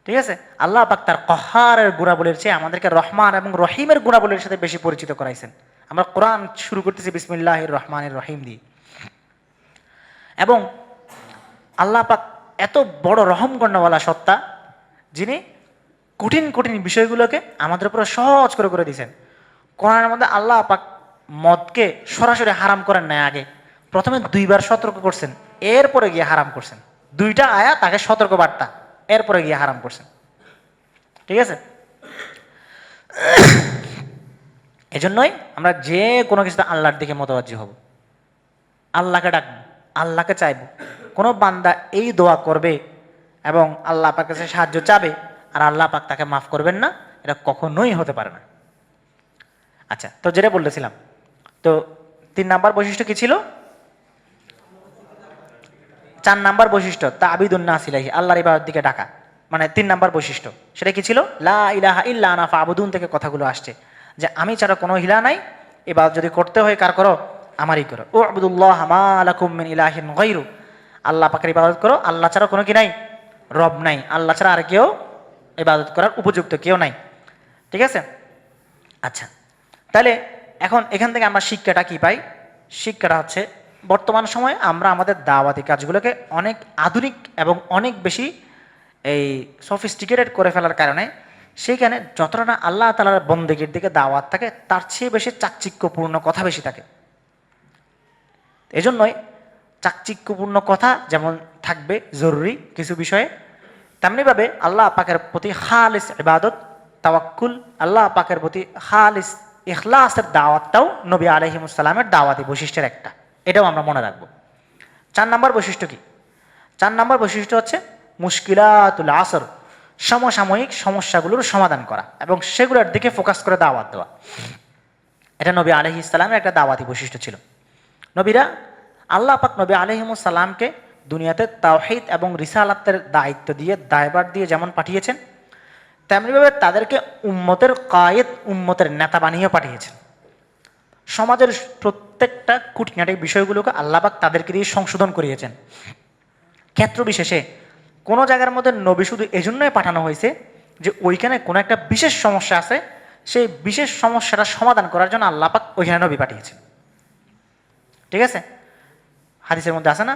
ঠিক আছে, আল্লাহ পাক তার কহারের গুণাবলীর চেয়ে আমাদেরকে রহমান এবং রহিমের গুণাবলীর সাথে বেশি পরিচিত করাইছেন। আমরা কোরআন শুরু করতেছি বিসমিল্লাহির রহমানির রহিম দিয়ে। এবং আল্লাহ পাক এত বড় রহম কর্ণওয়ালা সত্তা, যিনি কঠিন কঠিন বিষয়গুলোকে আমাদের উপরে সহজ করে করে দিয়েছেন। কোরআনের মধ্যে আল্লাহ পাক মদকে সরাসরি হারাম করেন নাই, আগে প্রথমে 2 বার সতর্ক করছেন, এরপরে গিয়ে হারাম করছেন। 2টা আয়াত তাকে সতর্ক বার্তা, এরপরে গিয়ে হারাম করছেন। ঠিক আছে, এজন্যই আমরা যে কোনো কিছুতে আল্লাহর দিকে মতবাজ্জি হব, আল্লাহকে ডাকবো, আল্লাহকে চাইবো। কোনো বান্দা এই দোয়া করবে এবং আল্লাহ পাকের কাছে সাহায্য চাবে আর আল্লাহ পাক তাকে মাফ করবেন না, এটা কখনোই হতে পারে না। আচ্ছা, তো যেটা বলতেছিলাম, তো 3 নাম্বার বৈশিষ্ট্য কি ছিল? 4 নাম্বার বৈশিষ্ট্য তা'বিদুন নাস ইলাইহি, আল্লাহর ইবাদত দিকে ডাকা, মানে 3 নাম্বার বৈশিষ্ট্য। সেটা কি ছিল? লা ইলাহা ইল্লা আনা ফা'বুদুন থেকে কথাগুলো আসছে, যে আমি ছাড়া কোনো ইলাহ নাই, ইবাদত যদি করতে হয় কার করো? আমারই করো। উ'বুদুল্লাহ মা লাকুম মিন ইলাহিন গায়রু, আল্লাহ পাকের ইবাদত করো, আল্লাহ ছাড়া কোনো কি নাই? রব নাই, আল্লাহ ছাড়া আর কেউ ইবাদত করার উপযুক্ত কেউ নাই। ঠিক আছে, আচ্ছা, তাহলে এখন এখান থেকে আমরা শিক্ষাটা কি পাই? শিক্ষাটা হচ্ছে বর্তমান সময়ে আমরা আমাদের দাওয়াতি কাজগুলোকে অনেক আধুনিক এবং অনেক বেশি এই সফিস্টিকেটেড করে ফেলার কারণে সেইখানে যতটা না আল্লাহ তাআলার বন্দেগীর দিকে দাওয়াত থাকে, তার চেয়ে বেশি চাকচিক্যপূর্ণ কথা বেশি থাকে। এজন্যই চাকচিক্যপূর্ণ কথা যেমন থাকবে জরুরি কিছু বিষয়ে, তেমনিভাবে আল্লাহ পাকের প্রতি খালিস ইবাদত, তাওয়াক্কুল, আল্লাহ পাকের প্রতি খালিস ইখলাসের দাওয়াতটাও নবী আলাইহিস সালামের দাওয়াতি বৈশিষ্ট্যের একটা, এটাও আমরা মনে রাখবো। 4 নাম্বার বৈশিষ্ট্য কি? 4 নম্বর বৈশিষ্ট্য হচ্ছে মুশকিলাতুল আসর, সমসাময়িক সমস্যাগুলোর সমাধান করা এবং সেগুলোর দিকে ফোকাস করে দাওয়াত দেওয়া। এটা নবী আলাইহিস সালামের একটা দাওয়াতি বৈশিষ্ট্য ছিল। নবীরা আল্লাহ পাক নবী আলাইহিমুস সালামকে দুনিয়াতে তাওহীদ এবং রিসালাতের দায়িত্ব দিয়ে দায়ভার দিয়ে যেমন পাঠিয়েছেন, তেমনিভাবে তাদেরকে উম্মতের কায়েদ, উম্মতের নেতা বানিয়ে পাঠিয়েছেন। সমাজের প্রত্যেকটা খুঁটিনাটি বিষয়গুলোকে আল্লাহ পাক তাদেরকে দিয়ে সংশোধন করিয়েছেন। ক্ষেত্র বিশেষে কোনো জায়গার মধ্যে নবী শুধু এজন্যই পাঠানো হয়েছে যে ওইখানে কোনো একটা বিশেষ সমস্যা আছে, সেই বিশেষ সমস্যাটা সমাধান করার জন্য আল্লাহ পাক ওইখানে নবী পাঠিয়েছেন। ঠিক আছে, হাদিসের মধ্যে আছে না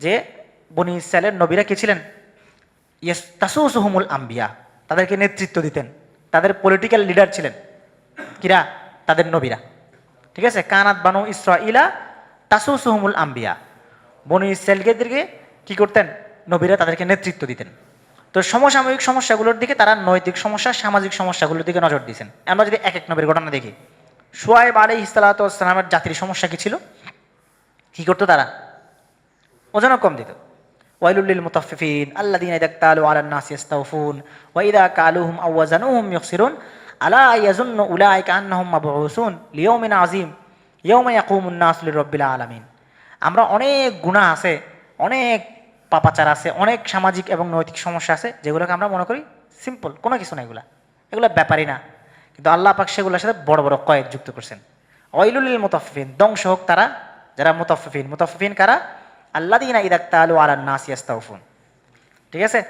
যে বনি ইসরাইলের নবীরা কি ছিলেন? তাসুসুহুমুল আম্বিয়া, তাদেরকে নেতৃত্ব দিতেন, তাদের পলিটিক্যাল লিডার ছিলেন কিরা? তাদের নবীরা। ঠিক আছে, কানাত বানু ইসরাইলা তাসুসুহুমুল আম্বিয়া, বনি ইসরাইলদেরকে কি করতেন? নবীরা তাদেরকে নেতৃত্ব দিতেন। তো সমসাময়িক সমস্যাগুলোর দিকে তারা নৈতিক সমস্যা, সামাজিক সমস্যাগুলোর দিকে নজর দিয়েছেন। আমরা যদি এক এক নবীর ঘটনা দেখি, শুআয়ব আলাইহিস সালাতু ওয়াস সালামের জাতির সমস্যা কি ছিল? কি করতো তারা? ওজনও কম দিত। ওয়াইলুল লিল মুতাফফিফিন আল্লাযীনা ইযা ইক্তালু আলান নাসি ইস্তাওফুন ওয়া ইযা কালুহুম আও ওয়াজানুহুম ইখসিরুন আলা ইয়াযুন্নু উলাইকা আন্নাহুম মাবউসুন লিয়াউমিন আযীম ইয়াওমা ইয়াকুমুন নাসু লিরাব্বিল আলামিন। আমরা অনেক গুনাহ আছে, অনেক পাপাচার আছে, অনেক সামাজিক এবং নৈতিক সমস্যা আছে যেগুলোকে আমরা মনে করি সিম্পল, কোনো কিছু না, এগুলো ব্যাপারই না। কিন্তু আল্লাহ পাক সেগুলোর সাথে বড় বড় কয়েদ যুক্ত করছেন। ওয়াইলুল লিল মুতাফফিফিন, ধ্বংস হোক তারা যারা মুতাফফিফিন। মুতাফফিফিন কারা? আল্লাযীনা ইযা ইক্তালু আলান নাসি ইস্তাওফুন। ঠিক আছে,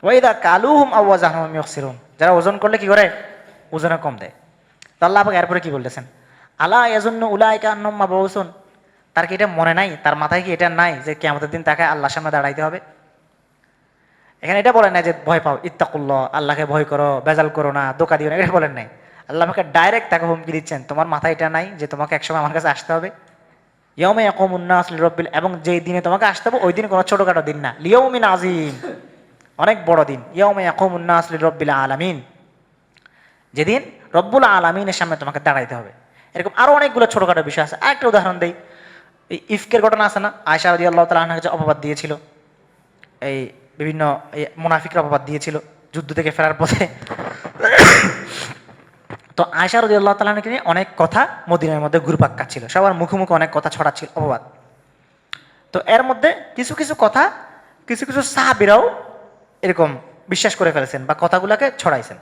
ওয়া ইযা কালুহুম আও ওয়াজানুহুম ইখসিরুন, যারা ওজন করলে কি করে? ওজনে কম দেয়। তো আল্লাহ পাক এরপরে কি বলতেছেন? আলা ইয়াযুন্নু উলাইকা আন্নাহুম মাবউসুন, তার কি এটা মনে নাই, তার মাথায় কি এটা নাই যে কিয়ামতের দিন তাকে আল্লাহর সামনে দাঁড়াইতে হবে? এখানে এটা বলেন নাই যে ভয় পাও, ইত্তাকুল্লাহ, আল্লাহকে ভয় করো, বেজাল করো না, ধোঁকা দিও না, এটা বলেন নাই। আল্লাহ আমাকে ডাইরেক্ট তাকে হুমকি দিচ্ছেন, তোমার মাথায় এটা নাই যে তোমাকে একসময় আমার কাছে আসতে হবে? ইয়াউমা ইয়াকুমুন নাসু লিরাব্বিল, এবং যেই দিনে তোমাকে আসতে হবে ওই দিন কোনো ছোটখাটো দিন না, লিয়াউমিন আযীম, অনেক বড় দিন। ইয়াউমা ইয়াকুমুন নাসু লিরাব্বিল আলামিন, যেদিন রব্বুল আলামিনের সামনে তোমাকে দাঁড়াইতে হবে। এরকম আরো অনেকগুলো ছোটখাটো বিষয় আছে। আরেকটা উদাহরণ দেই, এই ইফকের ঘটনা আছে না? আয়েশা রাদিয়াল্লাহু তাআলা আনহাকে যে অপবাদ দিয়েছিল, এই বিভিন্ন মুনাফিকরা অপবাদ দিয়েছিল যুদ্ধ থেকে ফেরার পথে। তো আয়েশা রাদিয়াল্লাহু তাআলা আনহাকে নিয়ে অনেক কথা মদিনার মধ্যে ঘুরপাক খাচ্ছিল, সবার মুখে মুখে অনেক কথা ছড়াচ্ছিল, অপবাদ। তো এর মধ্যে কিছু কিছু কথা কিছু কিছু সাহাবীরাও এরকম বিশ্বাস করে ফেলেছেন বা কথাগুলোকে ছড়াইছেন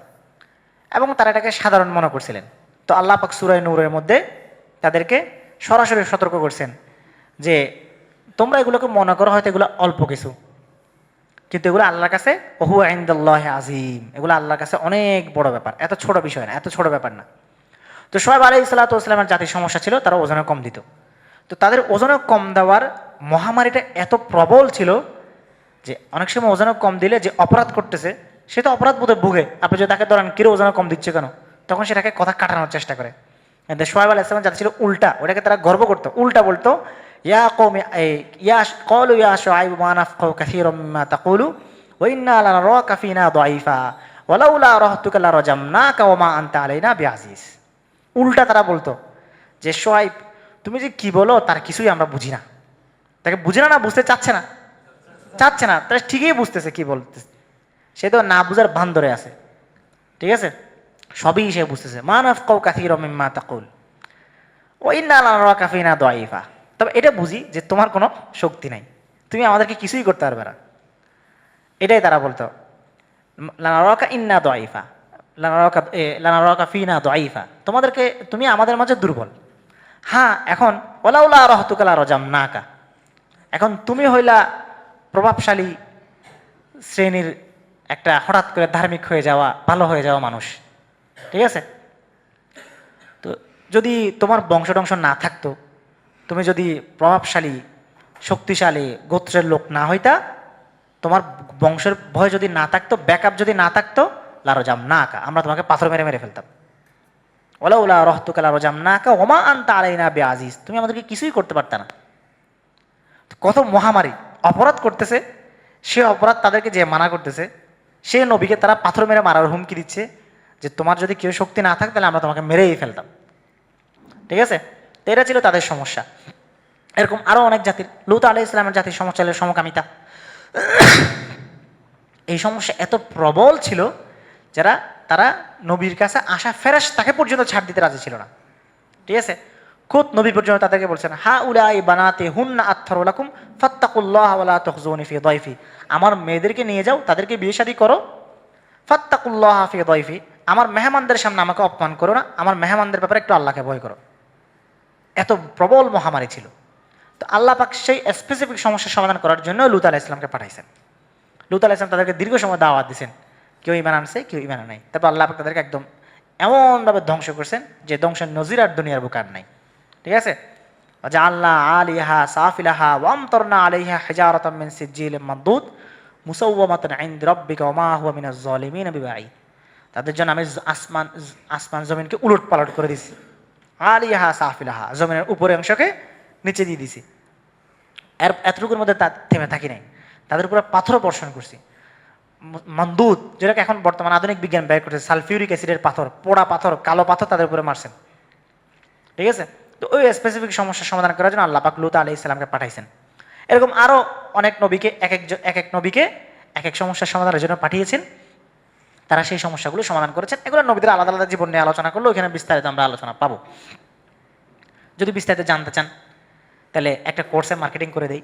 এবং তারা এটাকে সাধারণ মনে করছিলেন। তো আল্লাহ পাক সূরা নূরের মধ্যে তাদেরকে সরাসরি সতর্ক করছেন যে তোমরা এগুলোকে মনে করো হয়তো এগুলো অল্প কিছু, কিন্তু এগুলো আল্লাহর কাছে ওহু ইনদাল্লাহি আযীম, এগুলো আল্লাহর কাছে অনেক বড় ব্যাপার, এত ছোট বিষয় না, এত ছোট ব্যাপার না। তো শুআয়ব আলাইহিস সালাতু ওয়াস সালামের জাতির সমস্যা ছিল তারা ওজনে কম দিত। তো তাদের ওজনে কম দেওয়ার মহামারীটা এত প্রবল ছিল যে অনেক সময় ওজনে কম দিলে যে অপরাধ করতেছে সে তো অপরাধ বোধে ভুগে, আপনি যদি তাকে ধরেন কিরে ওজনে কম দিচ্ছে কেন, তখন সেটাকে কথা কাটানোর চেষ্টা করে। কিন্তু শুআয়ব আলাইহিস সালাম জাতি ছিল উল্টা, ওটাকে তারা গর্ব করতো, উল্টা বলতো ইয়া কওমি ইয়া ক্বালু ইয়া শুআয়ব মা নাফকাহু কাসীরাম মিম্মা তাকুলু ওয়া ইন্না লানারাকা ফীনা দাঈফা ওয়ালাউলা রাহতুকা লারাজামনাকা ওয়া মা আনতা আলাইনা বিআযীজ। উল্টা তারা বলতো যে শুআয়ব তুমি যে কি বলো তার কিছুই আমরা বুঝি না। তাকে বুঝে না, বুঝতে চাচ্ছে না, তারা ঠিকই বুঝতেছে কি বলতেছে, সে তো না বুঝার ভান ধরে আছে। ঠিক আছে, সবই সে বুঝতেছে। মা নাফকাহু কাসীরাম মিম্মা তাকুল ওয়া ইন্না লানারাকা ফীনা দাঈফা, তবে এটা বুঝি যে তোমার কোনো শক্তি নাই, তুমি আমাদেরকে কিছুই করতে পারবে না, এটাই তারা বলতো। লানারাকা ইন্না দাঈফা লানারাকা ফীনা দাঈফা, তোমাদেরকে তুমি আমাদের মাঝে দুর্বল। হ্যাঁ, এখন ওয়ালাউলা রাহতুকা লারাজামনাকা, এখন তুমি হইলা প্রভাবশালী শ্রেণীর একটা হঠাৎ করে ধার্মিক হয়ে যাওয়া, ভালো হয়ে যাওয়া মানুষ। ঠিক আছে, তো যদি তোমার বংশটংশ না থাকতো, তুমি যদি প্রভাবশালী শক্তিশালী গোত্রের লোক না হইতা, তোমার বংশের ভয় যদি না থাকতো, ব্যাকআপ যদি না থাকতো, লারাজামনাকা, আমরা তোমাকে পাথর মেরে মেরে ফেলতাম। ওয়ালাউলা রাহতুকা লারাজামনাকা ওয়া মা আনতা আলাইনা বিআযীজ, তুমি আমাদেরকে কিছুই করতে পারতা না। কত মহামারী, অপরাধ করতেছে, সে অপরাধ তাদেরকে যে মানা করতেছে, সে নবীকে তারা পাথর মেরে মারার হুমকি দিচ্ছে যে তোমার যদি কেউ শক্তি না থাকে তাহলে আমরা তোমাকে মেরেই ফেলতাম। ঠিক আছে, তো এটা ছিল তাদের সমস্যা। এরকম আরো অনেক জাতির, লূত আলাইহিস সালামের জাতির সমস্যা ছিল সমকামিতা। এই সমস্যা এত প্রবল ছিল যারা তারা নবীর কাছে আসা ফেরেশতাকে পর্যন্ত ছাড় দিতে রাজি ছিল না। ঠিক আছে, খুদ নবী পর্যন্ত তাদেরকে বলছেন, হা উলাই বানাতে হুন্না আত্থারু লাকুম ফাত্তাকুল্লাহ ওয়ালা তুখজুনি ফি দাইফি, আমার মেয়েদেরকে নিয়ে যাও, তাদেরকে বিয়ে শাদী করো, ফাত্তাকুল্লাহ ফি দাইফি, আমার মেহমানদের সামনে আমাকে অপমান করো না, আমার মেহমানদের ব্যাপারে একটু আল্লাহকে ভয় করো। এত প্রবল মহামারী ছিল। তো আল্লাহ পাক সেই স্পেসিফিক সমস্যার সমাধান করার জন্য লূত আলাইহিস সালামকে পাঠাইছেন। লূত আলাইহিস সালাম তাদেরকে দীর্ঘ সময় দাওয়াত দিয়েছেন, কেউ ঈমান আনছে কেউ ঈমান আনে নাই। তারপর আল্লাহ পাক তাদেরকে একদম এমনভাবে ধ্বংস করছেন যে ধ্বংসের নজির আর দুনিয়ার বুকে আর নাই। ঠিক আছে, জাআলনা আলিহা সাফিলাহা ওয়ামতারনা আলাইহা হিজারাতাম মিন সিজ্জিলিম মানদুদ মুসাওয়ামাতান ইনদা রাব্বিকা ওয়া মা হুয়া মিনাজ জালিমিন বিবাঈদ। তাদের জন্য আমি আসমান জমিনকে উলটপালট করে দিছি। আলিহা সাফিলাহা, জমিনের উপরের অংশকে নিচে দিয়ে দিছি। এতটুকুর মধ্যে থেমে থাকি নাই, তাদের উপরে পাথর বর্ষণ করছি। মানদুদ, যেটাকে এখন বর্তমান আধুনিক বিজ্ঞান বের করছে, সালফিউরিক অ্যাসিডের পাথর, পোড়া পাথর, কালো পাথর তাদের উপরে মারছেন। ঠিক আছে, তো ওই স্পেসিফিক সমস্যার সমাধান করার জন্য আল্লাহ পাক লূত আলাইহিস সালামকে পাঠাইছেন। এরকম আরও অনেক নবীকে এক এক নবীকে এক এক সমস্যার সমাধানের জন্য পাঠিয়েছেন, তারা সেই সমস্যাগুলো সমাধান করেছেন। এগুলো নবীদের আলাদা আলাদা জীবন নিয়ে আলোচনা করলেও এখানে বিস্তারিত আমরা আলোচনা পাবো। যদি বিস্তারিত জানতে চান তাহলে একটা কোর্সে মার্কেটিং করে দেই,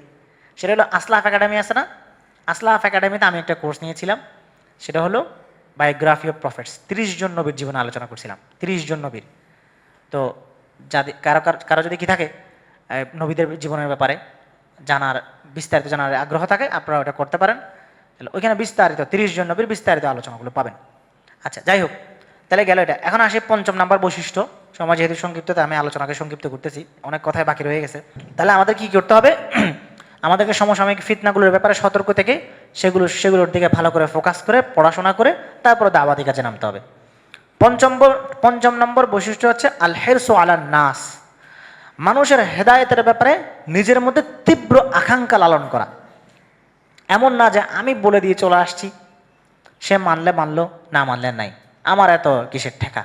সেটা হলো আসলাফ একাডেমি আছে না, আসলাফ একাডেমিতে আমি একটা কোর্স নিয়েছিলাম, সেটা হলো বায়োগ্রাফি অফ প্রফেটস। 30 জন নবীর জীবনে আলোচনা করছিলাম, 30 জন নবীর। তো যাদের কারো যদি কি থাকে নবীদের জীবনের ব্যাপারে জানার, বিস্তারিত জানার আগ্রহ থাকে, আপনারা ওটা করতে পারেন। তাহলে ওইখানে বিস্তারিত 30 জন নবীর বিস্তারিত আলোচনাগুলো পাবেন। আচ্ছা, যাই হোক, তাহলে গেল এটা। এখন আসে 5ম নাম্বার বৈশিষ্ট্য। সময় যেহেতু সংক্ষিপ্ত, তাই আমি আলোচনাকে সংক্ষিপ্ত করতেছি, অনেক কথাই বাকি রয়ে গেছে। তাহলে আমাদের কি করতে হবে? আমাদেরকে সমসাময়িক ফিতনাগুলোর ব্যাপারে সতর্ক থেকে সেগুলোর দিকে ভালো করে ফোকাস করে পড়াশোনা করে তারপরে দাওয়াতি কাজে নামতে হবে। 5ম নম্বর বৈশিষ্ট্য হচ্ছে আল হিরসু আলান নাস, মানুষের হেদায়েতের ব্যাপারে নিজের মধ্যে তীব্র আকাঙ্ক্ষা লালন করা। এমন না যে আমি বলে দিয়ে চলে আসছি, সে মানলে মানলো, না মানলে নাই, আমার এত কিসের ঠেকা।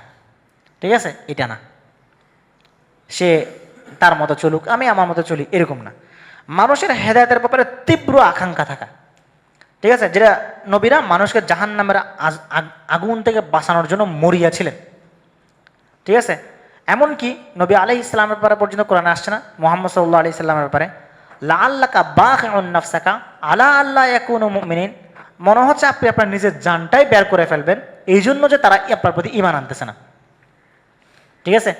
ঠিক আছে, এটা না। সে তার মতো চলুক, আমি আমার মতো চলি, এরকম না। মানুষের হেদায়েতের ব্যাপারে তীব্র আকাঙ্ক্ষা থাকা। ঠিক আছে, যেটা নবীরা মানুষকে জাহান্নামের আগুন থেকে বাঁচানোর জন্য মরিয়াছিলেন। ঠিক আছে, এমনকি নবী আলাইহিস সালামের ব্যাপারে পর্যন্ত কোরআনে আসছে না, মুহাম্মদ সাল্লাল্লাহু আলাইহি সাল্লামের ব্যাপারে, লাআল্লাকা বাখিউন নাফসাকা আলা আল্লা ইয়াকুনু মুমিনিন, মনে হচ্ছে আপনি আপনার নিজের জানটাই বের করে ফেলবেন এই জন্য যে তারা আপনার প্রতি ঈমান আনতেছে না। ঠিক আছে,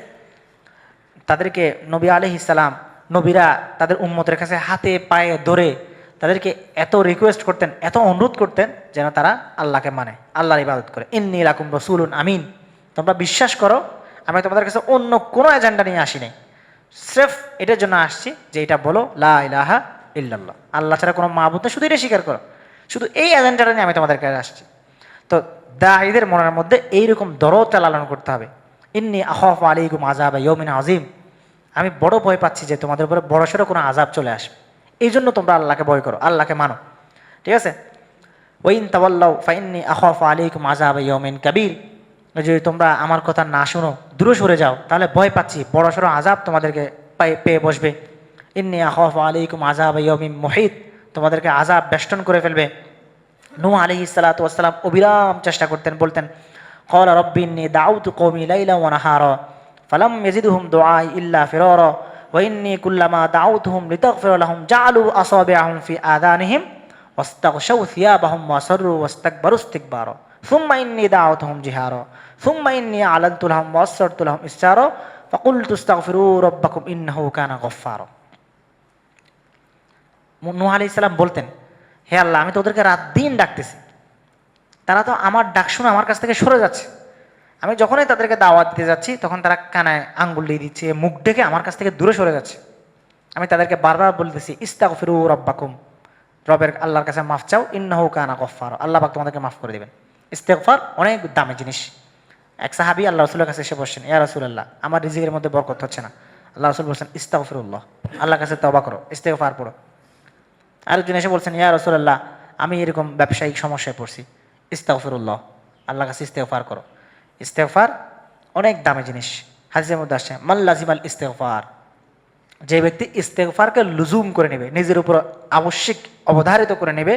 তাদেরকে নবী আলাইহিস সালাম, নবীরা তাদের উম্মতের কাছে হাতে পায়ে ধরে তাদেরকে এত রিকোয়েস্ট করতেন, এত অনুরোধ করতেন যেন তারা আল্লাহকে মানে, আল্লাহর ইবাদত করে। ইন্নী লাকুম রাসূলুন আমিন, তোমরা বিশ্বাস করো আমি তোমাদের কাছে অন্য কোনো এজেন্ডা নিয়ে আসি নাই, স্রেফ এটার জন্য আসছি যে এটা বলো লা ইলাহা ইল্লাল্লাহ, আল্লাহ ছাড়া কোনো মাবুদ নেই, শুধু এটা স্বীকার করো, শুধু এই এজেন্ডাটা নিয়ে আমি তোমাদের কাছে আসছি। তো দাঈদের মনের মধ্যে এইরকম দরদটা লালন করতে হবে। ইন্নী আখাফু আলাইকুম আযাবা ইয়াউমিন আযীম, আমি বড় ভয় পাচ্ছি যে তোমাদের উপরে বড়সড় কোনো আযাব চলে আসবে, এই জন্য তোমরা আল্লাহকে ভয় করো, আল্লাহকে মানো। ঠিক আছে, ওয়াইন তাওয়াল্লাউ ফাইন্নী আখাফু আলাইকুম আযাবা ইয়াউমিন কাবীর, যদি তোমরা আমার কথা না শুনো, দূরে সরে যাও, তাহলে ভয় পাচ্ছি বড়সড় আযাব তোমাদেরকে পেয়ে বসবে। ইন্নী আখাফু আলাইকুম আযাবা ইয়াউমিন মুহিত, তোমাদেরকে আযাব বেষ্টন করে ফেলবে। নূহ আলাইহিস সালাতু ওয়াস সালাম অবিরাম চেষ্টা করতেন, বলতেন ক্বালা রাব্বি ইন্নী দাউতু কওমি লাইলা ওয়া নাহারা ফালাম ইয়াজিদহুম দুআই ইল্লা ফিরারা ওয়া ইন্নী কুল্লামা দাউতুহুম লিতাগফিরা লাহুম জাআলু আসাবিআহুম ফি আযানিহিম ওয়াস্তাগশাউ সিয়াবাহুম ওয়া সাররু ওয়াস্তাকবারু ইস্তিকবারা সুম্মা ইন্নী দাউতুহুম জিহারা সুম্মা ইন্নী আলানতু লাহুম ওয়া আসরারতু লাহুম ইসরারা ফাকুলতু ইস্তাগফিরু রাব্বাকুম ইন্নাহু কানা গফফারা। নূহ আলাইহিস সালাম বলতেন, হে আল্লাহ, আমি তো ওদেরকে রাত দিন ডাকতেছি, তারা তো আমার ডাক শুনে আমার কাছ থেকে সরে যাচ্ছে। আমি যখনই তাদেরকে দাওয়াত দিতে যাচ্ছি তখন তারা কানায় আঙ্গুল দিয়ে দিচ্ছে, মুখ ডেকে আমার কাছ থেকে দূরে সরে যাচ্ছে। আমি তাদেরকে বারবার বলতেছি ইস্তাগফিরু রাব্বাকুম, রবের আল্লাহর কাছে মাফ চাও, ইন্নাহু কানা গফফারা, আল্লাহ পাক তোমাদেরকে মাফ করে দেবেন। ইস্তেগফার অনেক দামি জিনিস। এক সাহাবী আল্লাহ রাসূলের কাছে এসে বসছেন, ইয়া রাসূলুল্লাহ, আমার রিজিকের মধ্যে বরকত হচ্ছে না। আল্লাহ রাসূল বলছেন ইস্তাগফিরুল্লাহ, আল্লাহর কাছে তওবা করো, ইস্তেগফার পড়ো। আরেকজন এসে বলছেন, ইয়া রাসূলুল্লাহ, আমি এরকম ব্যবসায়িক সমস্যায় পড়ছি, ইস্তাগফিরুল্লাহ, আল্লাহর কাছে ইস্তেগফার করো। ইস্তেগফার অনেক দামি জিনিস। হাদিসের মধ্যে আসছে মান লাজিমাল ইস্তেগফার, যে ব্যক্তি ইস্তেগফারকে লুজুম করে নেবে, নিজের উপর আবশ্যিক অবধারিত করে নেবে,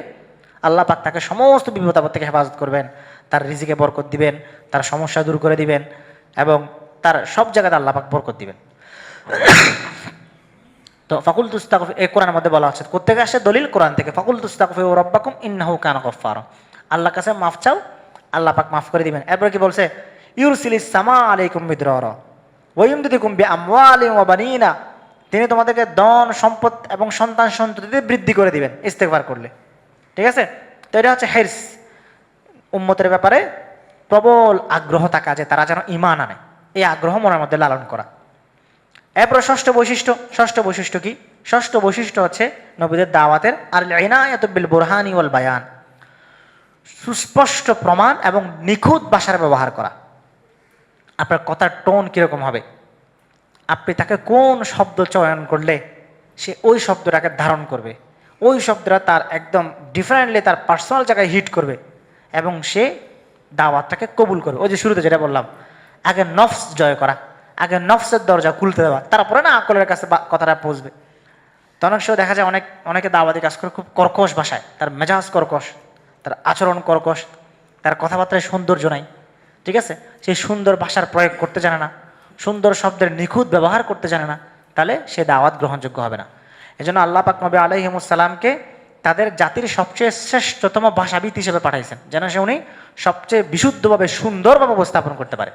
আল্লাহ পাক তাকে সমস্ত বিপদ আপদ থেকে হেফাজত করবেন, তার রিজিকে বরকত দিবেন, তার সমস্যা দূর করে দিবেন এবং তার সব জায়গাতে আল্লাহ পাক বরকত দিবেন। তো ফাকুল তুস্তাগফির এই কোরআনের মধ্যে বলা হচ্ছে, কোত্থেকে আসে দলিল? কোরআন থেকে। ফাকুল তুস্তাগফিরু রাব্বাকুম ইন্নাহু কানা গফফারা, আল্লাহর কাছে মাফ চাও, আল্লাহ পাক মাফ করে দিবেন। এরপর কি বলছে? ইউরসিলিস সামা আলাইকুম মিদরারা ওয়া ইউমদিদুকুম বিআমওয়ালিন ওয়া বানিনা, তিনি তোমাদেরকে ধন সম্পদ এবং সন্তান সন্ততিতে বৃদ্ধি করে দিবেন ইস্তেগফার করলে। ঠিক আছে? তো এটা হচ্ছে হিরস, উম্মতের ব্যাপারে প্রবল আগ্রহ থাকা, যে তারা যেন ঈমান আনে, এই আগ্রহ মনের মধ্যে লালন করা। এরপর ষষ্ঠ বৈশিষ্ট্য কি? ষষ্ঠ বৈশিষ্ট্য হচ্ছে নবীদের দাওয়াতের আর ইনায়াতু বিল বুরহানি ওয়াল বায়ান, সুস্পষ্ট প্রমাণ এবং নিখুঁত ভাষার ব্যবহার করা। আপনার কথার টোন কিরকম হবে, আপনি তাকে কোন শব্দ চয়ন করলে সে ওই শব্দটাকে ধারণ করবে, ওই শব্দটা তার একদম ডিফারেন্টলি তার পার্সোনাল জায়গায় হিট করবে এবং সে দাওয়াতটাকে কবুল করবে। ওই যে শুরুতে যেটা বললাম, আগে নফস জয় করা, আগে নফসের দরজা খুলতে দেওয়া, তারপরে না আকলের কাছে কথাটা পৌঁছবে। তো অনেক সময় দেখা যায় অনেকে দাওয়াতি কাজ করে খুব কর্কশ ভাষায়, তার মেজাজ কর্কশ, তার আচরণ কর্কশ, তার কথাবার্তায় সৌন্দর্য নাই। ঠিক আছে? সেই সুন্দর ভাষার প্রয়োগ করতে জানে না, সুন্দর শব্দের নিখুঁত ব্যবহার করতে জানে না, তাহলে সে দাওয়াত গ্রহণযোগ্য হবে না। এজন্য আল্লাহ পাক নবী আলাইহিমুসসালামকে তাদের জাতির সবচেয়ে শ্রেষ্ঠতম ভাষাবিদ হিসেবে পাঠাইছেন, যেন সে উনি সবচেয়ে বিশুদ্ধভাবে সুন্দরভাবে উপস্থাপন করতে পারে।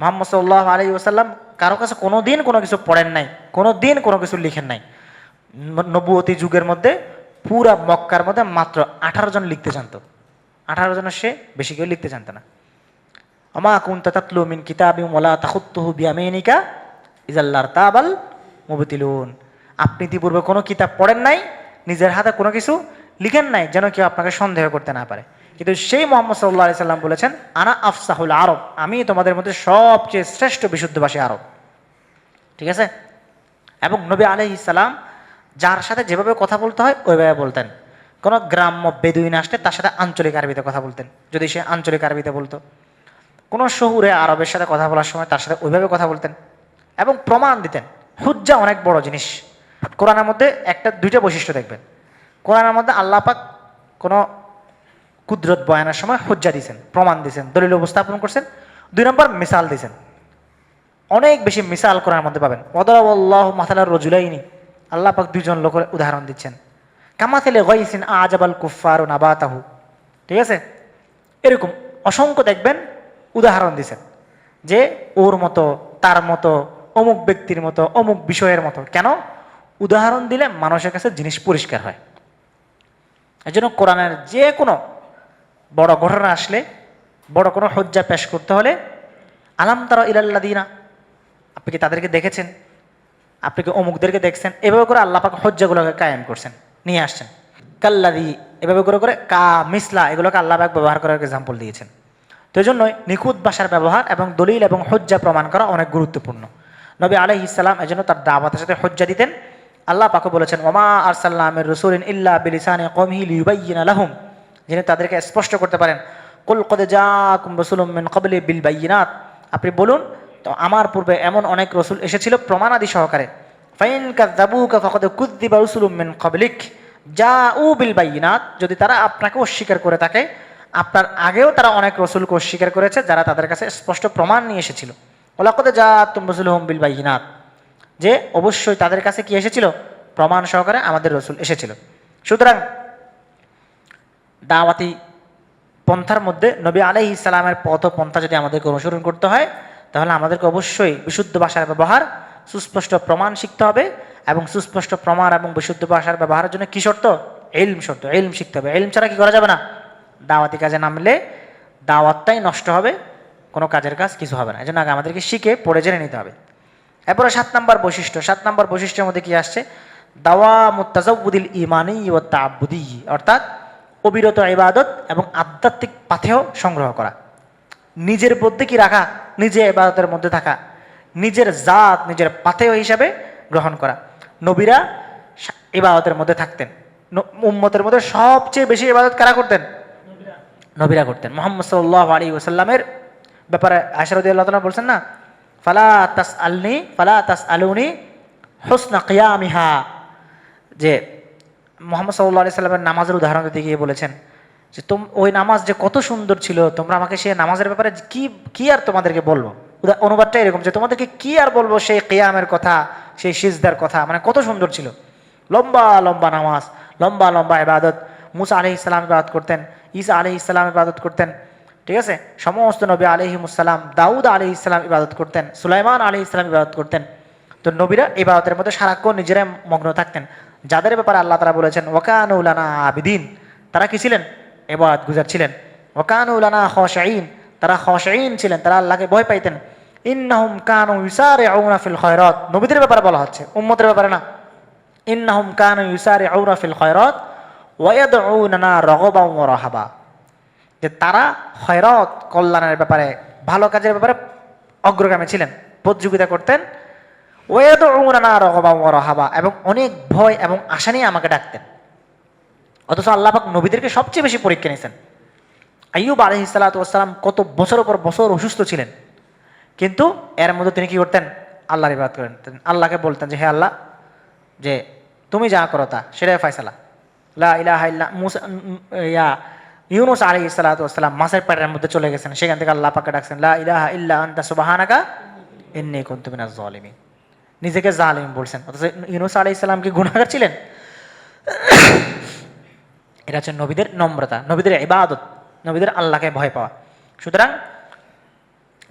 মুহাম্মদ সাল্লাল্লাহু আলাইহি ওয়াসাল্লাম কারো কাছে কোনোদিন কোনো কিছু পড়েন নাই, কোনোদিন কোনো কিছু লিখেন নাই। নবুয়তি যুগের মধ্যে পুরা মক্কার মধ্যে মাত্র 18 জন লিখতে জানতো, 18 জনের সে বেশি কেউ লিখতে জানতো না। আমা কুনতা তাতলু মিন কিতাবিন ওয়ালা তাখুত্তুহু বিয়ামিনিকা ইযাল লারতাবাল মুবতিলুন, আপনি ইতিপূর্বে কোনো কিতাব পড়েন নাই, নিজের হাতে কোনো কিছু লিখেন নাই, যেন কেউ আপনাকে সন্দেহ করতে না পারে। কিন্তু সেই মুহাম্মদ সাল্লাল্লাহু আলাইহি সাল্লাম বলেছেন, আনা আফসাহুল আরব, আমি তোমাদের মধ্যে সবচেয়ে শ্রেষ্ঠ বিশুদ্ধভাষী আরব। ঠিক আছে? এবং নবী আলাইহিস সালাম যার সাথে যেভাবে কথা বলতে হয় ওইভাবে বলতেন। কোনো গ্রাম্য বেদুইন আসলে তার সাথে আঞ্চলিক আরবিতে কথা বলতেন, যদি সে আঞ্চলিক আরবিতে বলতো। কোনো শহুরে আরবের সাথে কথা বলার সময় তার সাথে ওইভাবে কথা বলতেন এবং প্রমাণ দিতেন। হুজ্জা অনেক বড় জিনিস। কোরআনের মধ্যে দুইটা বৈশিষ্ট্য দেখবেন। কোরআনের মধ্যে আল্লাহ পাক কোনো কুদরত বয়ানের সময় হুজ্জা দিয়েছেন, প্রমাণ দিয়েছেন, দলিল উপস্থাপন করছেন। 2 নম্বর মিসাল দিয়েছেন, অনেক বেশি মিসাল কোরআনের মধ্যে পাবেন। ওয়াদারাবাল্লাহু মাসালার রাজুলাইনি, আল্লাহ পাক 2 জন লোকের উদাহরণ দিচ্ছেন। কামাসালি গায়সিন আজাবাল কুফফারু নাবাতাহু। ঠিক আছে? এরকম অসংখ্য দেখবেন উদাহরণ দিয়েছেন, যে ওর মতো, তার মতো, অমুক ব্যক্তির মতো, অমুক বিষয়ের মতো। কেন? উদাহরণ দিলে মানুষের কাছে জিনিস পরিষ্কার হয়। এই জন্য কোরআনের যে কোনো বড় ঘটনা আসলে, বড় কোনো হুজ্জা পেশ করতে হলে, আলাম তারা ইলাল্লাযিনা, আপনি কি তাদেরকে দেখেছেন, আপনি কি অমুকদেরকে দেখছেন, এভাবে করে আল্লাহ পাক হুজ্জাগুলোকে কায়েম করছেন, নিয়ে আসছেন। কাল্লাযী, এভাবে করে করে কা মিসলা, এগুলোকে আল্লাহ পাক ব্যবহার করার এক্সাম্পল দিয়েছেন। তো এই জন্যই নিখুঁত ভাষার ব্যবহার এবং দলিল এবং হুজ্জা প্রমাণ করা অনেক গুরুত্বপূর্ণ। নবী আলাইহিস সালাম এজন্য তার দাওয়াতের সাথে হুজ্জা দিতেন। আল্লাহ পাক বলেছেন, ওমা আরসালনা মির রাসূলিন ইল্লা বিলিসানি কওমিহি লিয়ুবায়্যিনা লাহুম, যিনি তাদেরকে স্পষ্ট করতে পারেন। কুল কদ জাআকুম রাসূলুম মিন ক্বাবলি বিল বায়্যিনাত, আপনি বলুন তো আমার পূর্বে এমন অনেক রসুল এসেছিল প্রমাণাদি সহকারে। ফাইন কাযযাবুকা ফাকাদ কুযযিবা রাসূলুম মিন ক্বাবলিক জাউ বিল বায়্যিনাত, যদি তারা আপনাকে অস্বীকার করে থাকে, আপনার আগেও তারা অনেক রসুলকে অস্বীকার করেছে যারা তাদের কাছে স্পষ্ট প্রমাণ নিয়ে এসেছিল। ওয়ালাকাদ জাআতুম রাসূলুহুম বিল বায়্যিনাত, যে অবশ্যই তাদের কাছে কি এসেছিল? প্রমাণ সহকারে আমাদের রসুল এসেছিল। সুতরাং দাওয়াতি পন্থার মধ্যে নবী আলাইহিস সালামের পথ পন্থা যদি আমাদেরকে অনুসরণ করতে হয়, তাহলে আমাদেরকে অবশ্যই বিশুদ্ধ ভাষার ব্যবহার, সুস্পষ্ট প্রমাণ শিখতে হবে। এবং সুস্পষ্ট প্রমাণ এবং বিশুদ্ধ ভাষার ব্যবহারের জন্য কি শর্ত? ইলম শর্ত, ইলম শিখতে হবে। ইলম ছাড়া কি করা যাবে না? দাওয়াতি কাজে নামলে দাওয়াতটাই নষ্ট হবে, কোনো কাজের কাজ কিছু হবে না। এই জন্য আগে আমাদেরকে শিখে পড়ে জেনে নিতে হবে। এরপরে 7 নম্বর বৈশিষ্ট্যের মধ্যে কি আসছে? দাওয়ামুত তাজাউযুদিল ঈমানি ওয়াত তাআব্বুদি, অর্থাৎ অবিরত ইবাদত এবং আধ্যাত্মিক পাথেয় সংগ্রহ করা। নিজের মধ্যে কি রাখা? নিজে ইবাদতের মধ্যে থাকা, নিজের জাত নিজের পাথেয় হিসাবে গ্রহণ করা। নবীরা ইবাদতের মধ্যে থাকতেন। উম্মতের মধ্যে সবচেয়ে বেশি ইবাদত কারা করতেন? নবীরা করতেন। মুহাম্মদ সাল্লাল্লাহু আলাইহি ওয়াসাল্লামের ব্যাপারে আয়েশা রাদিয়াল্লাহু তাআলা বলছেন না, ফালা তাসআলুনি হুসনা কিয়ামিহা, যে মুহাম্মদ সাল্লাল্লাহু আলাইহি সাল্লামের নামাজের উদাহরণ দিতে গিয়ে বলেছেন যে ওই নামাজ যে কত সুন্দর ছিল, তোমরা আমাকে সেই নামাজের ব্যাপারে কি কি আর তোমাদেরকে বলবো। অনুবাদটা এরকম যে তোমাদেরকে কি আর বলবো সেই কিয়ামের কথা, সেই সিজদার কথা, মানে কত সুন্দর ছিল। লম্বা লম্বা নামাজ, লম্বা লম্বা ইবাদত। মুসা আলাইহিস সালাম ইবাদত করতেন, ঈসা আলাইহিস সালাম ইবাদত করতেন, ঠিক আছে, সমস্ত নবী আলাইহিমুস সালাম, দাউদ আলাইহিস সালাম ইবাদত করতেন, সুলাইমান আলাইহিস সালাম ইবাদত করতেন। তো নবীরা ইবাদতের মধ্যে সারাক্ষণ নিজেরাই মগ্ন থাকতেন, যাদের ব্যাপারে আল্লাহ তাআলা বলেছেন ওয়াকানু লানা আবিদিন, তারা কি ছিলেন? ইবাদত গুজার ছিলেন। ওয়াকানু লানা খাশিঈন, তারা খাশিঈন ছিলেন, তারা আল্লাহকে ভয় পাইতেন। ইন্নাহুম কানু ইউসারিউনা ফিল খায়রাত, নবীদের ব্যাপারে বলা হচ্ছে, উম্মতের ব্যাপারে না। ইন্নাহুম কানু ইউসারিউনা ফিল খায়রাত ওয়া ইয়াদউনানা রাগবান ওয়া রাহাবা, যে তারা খয়রাত, কল্যাণের ব্যাপারে, ভালো কাজের ব্যাপারে অগ্রগামী ছিলেন, প্রতিযোগিতা করতেন। ওয়াদউনানা রাগবান ওয়া রাহাবা, এবং অনেক ভয় এবং আশা নিয়ে আমাকে ডাকতেন। অথচ আল্লাহ পাক নবীদেরকে সবচেয়ে বেশি পরীক্ষা নিয়েছেন। আইয়ুব আলাইহিস সালাতু ওয়াস সালাম কত বছরের পর বছর অসুস্থ ছিলেন, কিন্তু এর মধ্যে তিনি কি করতেন? আল্লাহর ইবাদত করতেন। আল্লাহকে বলতেন যে হে আল্লাহ, যে তুমি যা করো তা সেটাই ফয়সালা। লা ইলাহা ইল্লা মুসা ইউনুস আলাইহিস সালাতু ওয়াস সালাম মাছের পেটের মধ্যে চলে গেছেন, সেখান থেকে আল্লাহ পাককে ডাকছেন লা ইলাহা ইল্লা আনতা সুবহানাকা ইন্নী কুনতু মিনাজ জালিমিন, নিজেকে জালিম বলছেন। অথচ ইউনুস আলাইহিস সালাম কি গুনাহগার ছিলেন? এটা হচ্ছে নবীদের নম্রতা, নবীদের ইবাদত, নবীদের আল্লাহকে ভয় পাওয়া। সুতরাং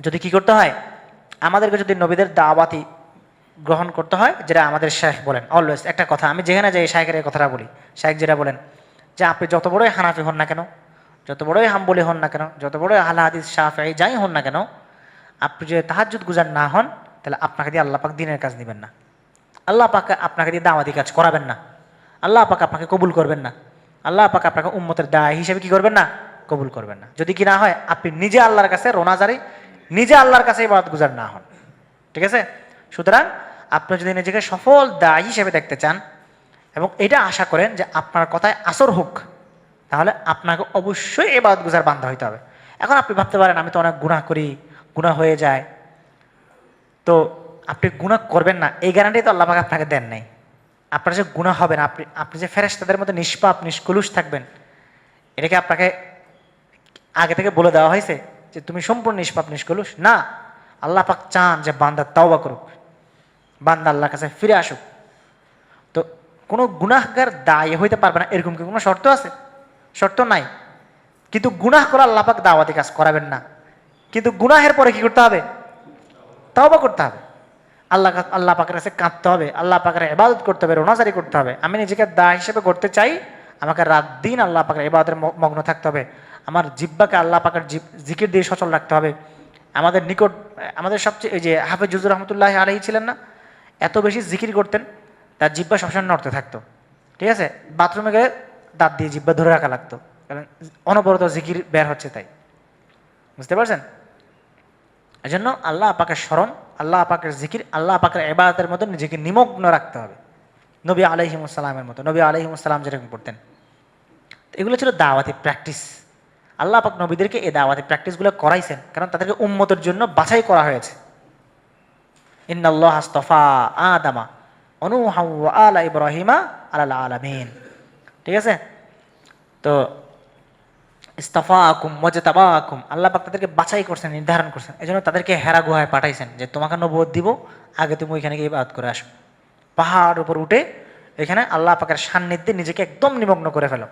যদি কি করতে হয়, আমাদেরকে যদি নবীদের দাওয়াতি গ্রহণ করতে হয়, যেটা আমাদের শাইখ বলেন অলওয়েজ একটা কথা, আমি যেখানে যাই শাইখের এই কথাটা বলি, শাইখ যেটা বলেন যে আপনি যত বড়ই হানাফি হন না কেন, যত বড়ই হাম্বলি হন না কেন, যত বড়ই আহলে হাদিস শাফিঈ যাই হন না কেন, আপনি যদি তাহাজ্জুদ গুজার না হন, তাহলে আপনাকে দিয়ে আল্লাহ পাক দ্বীনের কাজ দিবেন না, আল্লাহ পাক আপনাকে দিয়ে দাওয়াতি কাজ করাবেন না, আল্লাহ পাক আপনাকে কবুল করবেন না, আল্লাহ পাক আপনাকে উম্মতের দায় হিসেবে কি করবেন না? কবুল করবেন না। যদি কি না হয়, আপনি নিজে আল্লাহর কাছে রোনাজারি, নিজে আল্লাহর কাছে ইবাদত গুজার না হন, ঠিক আছে? সুতরাং আপনি যদি নিজেকে সফল দায়ী হিসেবে দেখতে চান এবং এটা আশা করেন যে আপনার কথায় আসর হোক, তাহলে আপনাকে অবশ্যই ইবাদত গুজার বান্দা হইতে হবে। এখন আপনি ভাবতে পারেন আমি তো অনেক গুনাহ করি, গুনাহ হয়ে যায়, তো আপনি গুনাহ করবেন না এই গ্যারান্টি তো আল্লাহ পাক আপনাকে দেন নাই। আপনার যে গুনাহ হবে না, আপনি যে ফেরেশতাদের মধ্যে নিষ্পাপ নিষ্কলুষ থাকবেন, এটাকে আপনাকে আগে থেকে বলে দেওয়া হয়েছে যে তুমি সম্পূর্ণ নিষ্পাপ নিষ্কলুষ? না, আল্লাহ পাক চান যে বান্দা তাওবা করুক, বান্দা আল্লাহর কাছে ফিরে আসুক। তো কোনো গুনাহগার দায়ী হইতে পারবে না এরকম কি কোনো শর্ত আছে? শর্ত নাই। কিন্তু গুনাহ করে আল্লাহ পাক দাওয়াতি কাজ করাবেন না, কিন্তু গুনাহের পরে কি করতে হবে? তাওবা করতে হবে, আল্লাহ পাকের কাছে কাঁদতে হবে, আল্লাহ পাকের ইবাদত করতে হবে, রোনাজারি করতে হবে। আমি নিজেকে দায় হিসেবে করতে চাই, আমাকে রাত দিন আল্লাহ পাকের ইবাদতের মগ্ন থাকতে হবে, আমার জিহ্বাকে আল্লাহ পাকের জিকির দিয়ে সচল রাখতে হবে। আমাদের নিকট, আমাদের সবচেয়ে এই যে হাফেজ জুজুর রহমতুল্লাহ আলাইহি ছিলেন না, এত বেশি জিকির করতেন, তার জিহ্বা সবসময় নড়তে থাকতো, ঠিক আছে? বাথরুমে গেলে দাঁত দিয়ে জিহ্বা ধরে রাখা লাগতো, কারণ অনবরত জিকির বের হচ্ছে তাই। বুঝতে পারছেন? এই জন্য আল্লাহ পাকের স্মরণ, আল্লাহ পাকের জিকির, আল্লাহ পাকের ইবাদতের মতো নিজেকে নিমগ্ন রাখতে হবে, নবী আলাইহিমুস সালামের মতো। নবী আলাইহিমুস সালাম যেরকম করতেন, এগুলো ছিল দাওয়াতি প্র্যাকটিস। আল্লাহ পাক নবীদেরকে এই দাওয়াতি প্র্যাকটিসগুলো করাইছেন, কারণ তাদেরকে উম্মতের জন্য বাছাই করা হয়েছে। ইন্নাল্লাহ আস্তাফা আদামা ওয়া নূহা ওয়া আলা ইব্রাহিমা আলাল আলামিন, ঠিক আছে? তো ইস্তাফাকুম ওয়াজতাবাকুম, আল্লাহ পাক তাদেরকে বাছাই করছেন, নির্ধারণ করছেন, এই জন্য তাদেরকে হেরা গুহায় পাঠাইছেন যে তোমাকে নবুয়ত দিব, আগে তুমি ওইখানে গিয়ে ইবাদত করে আসো। পাহাড় উপর উঠে এখানে আল্লাহ পাকের সান্নিধ্যে নিজেকে একদম নিমগ্ন করে ফেলো,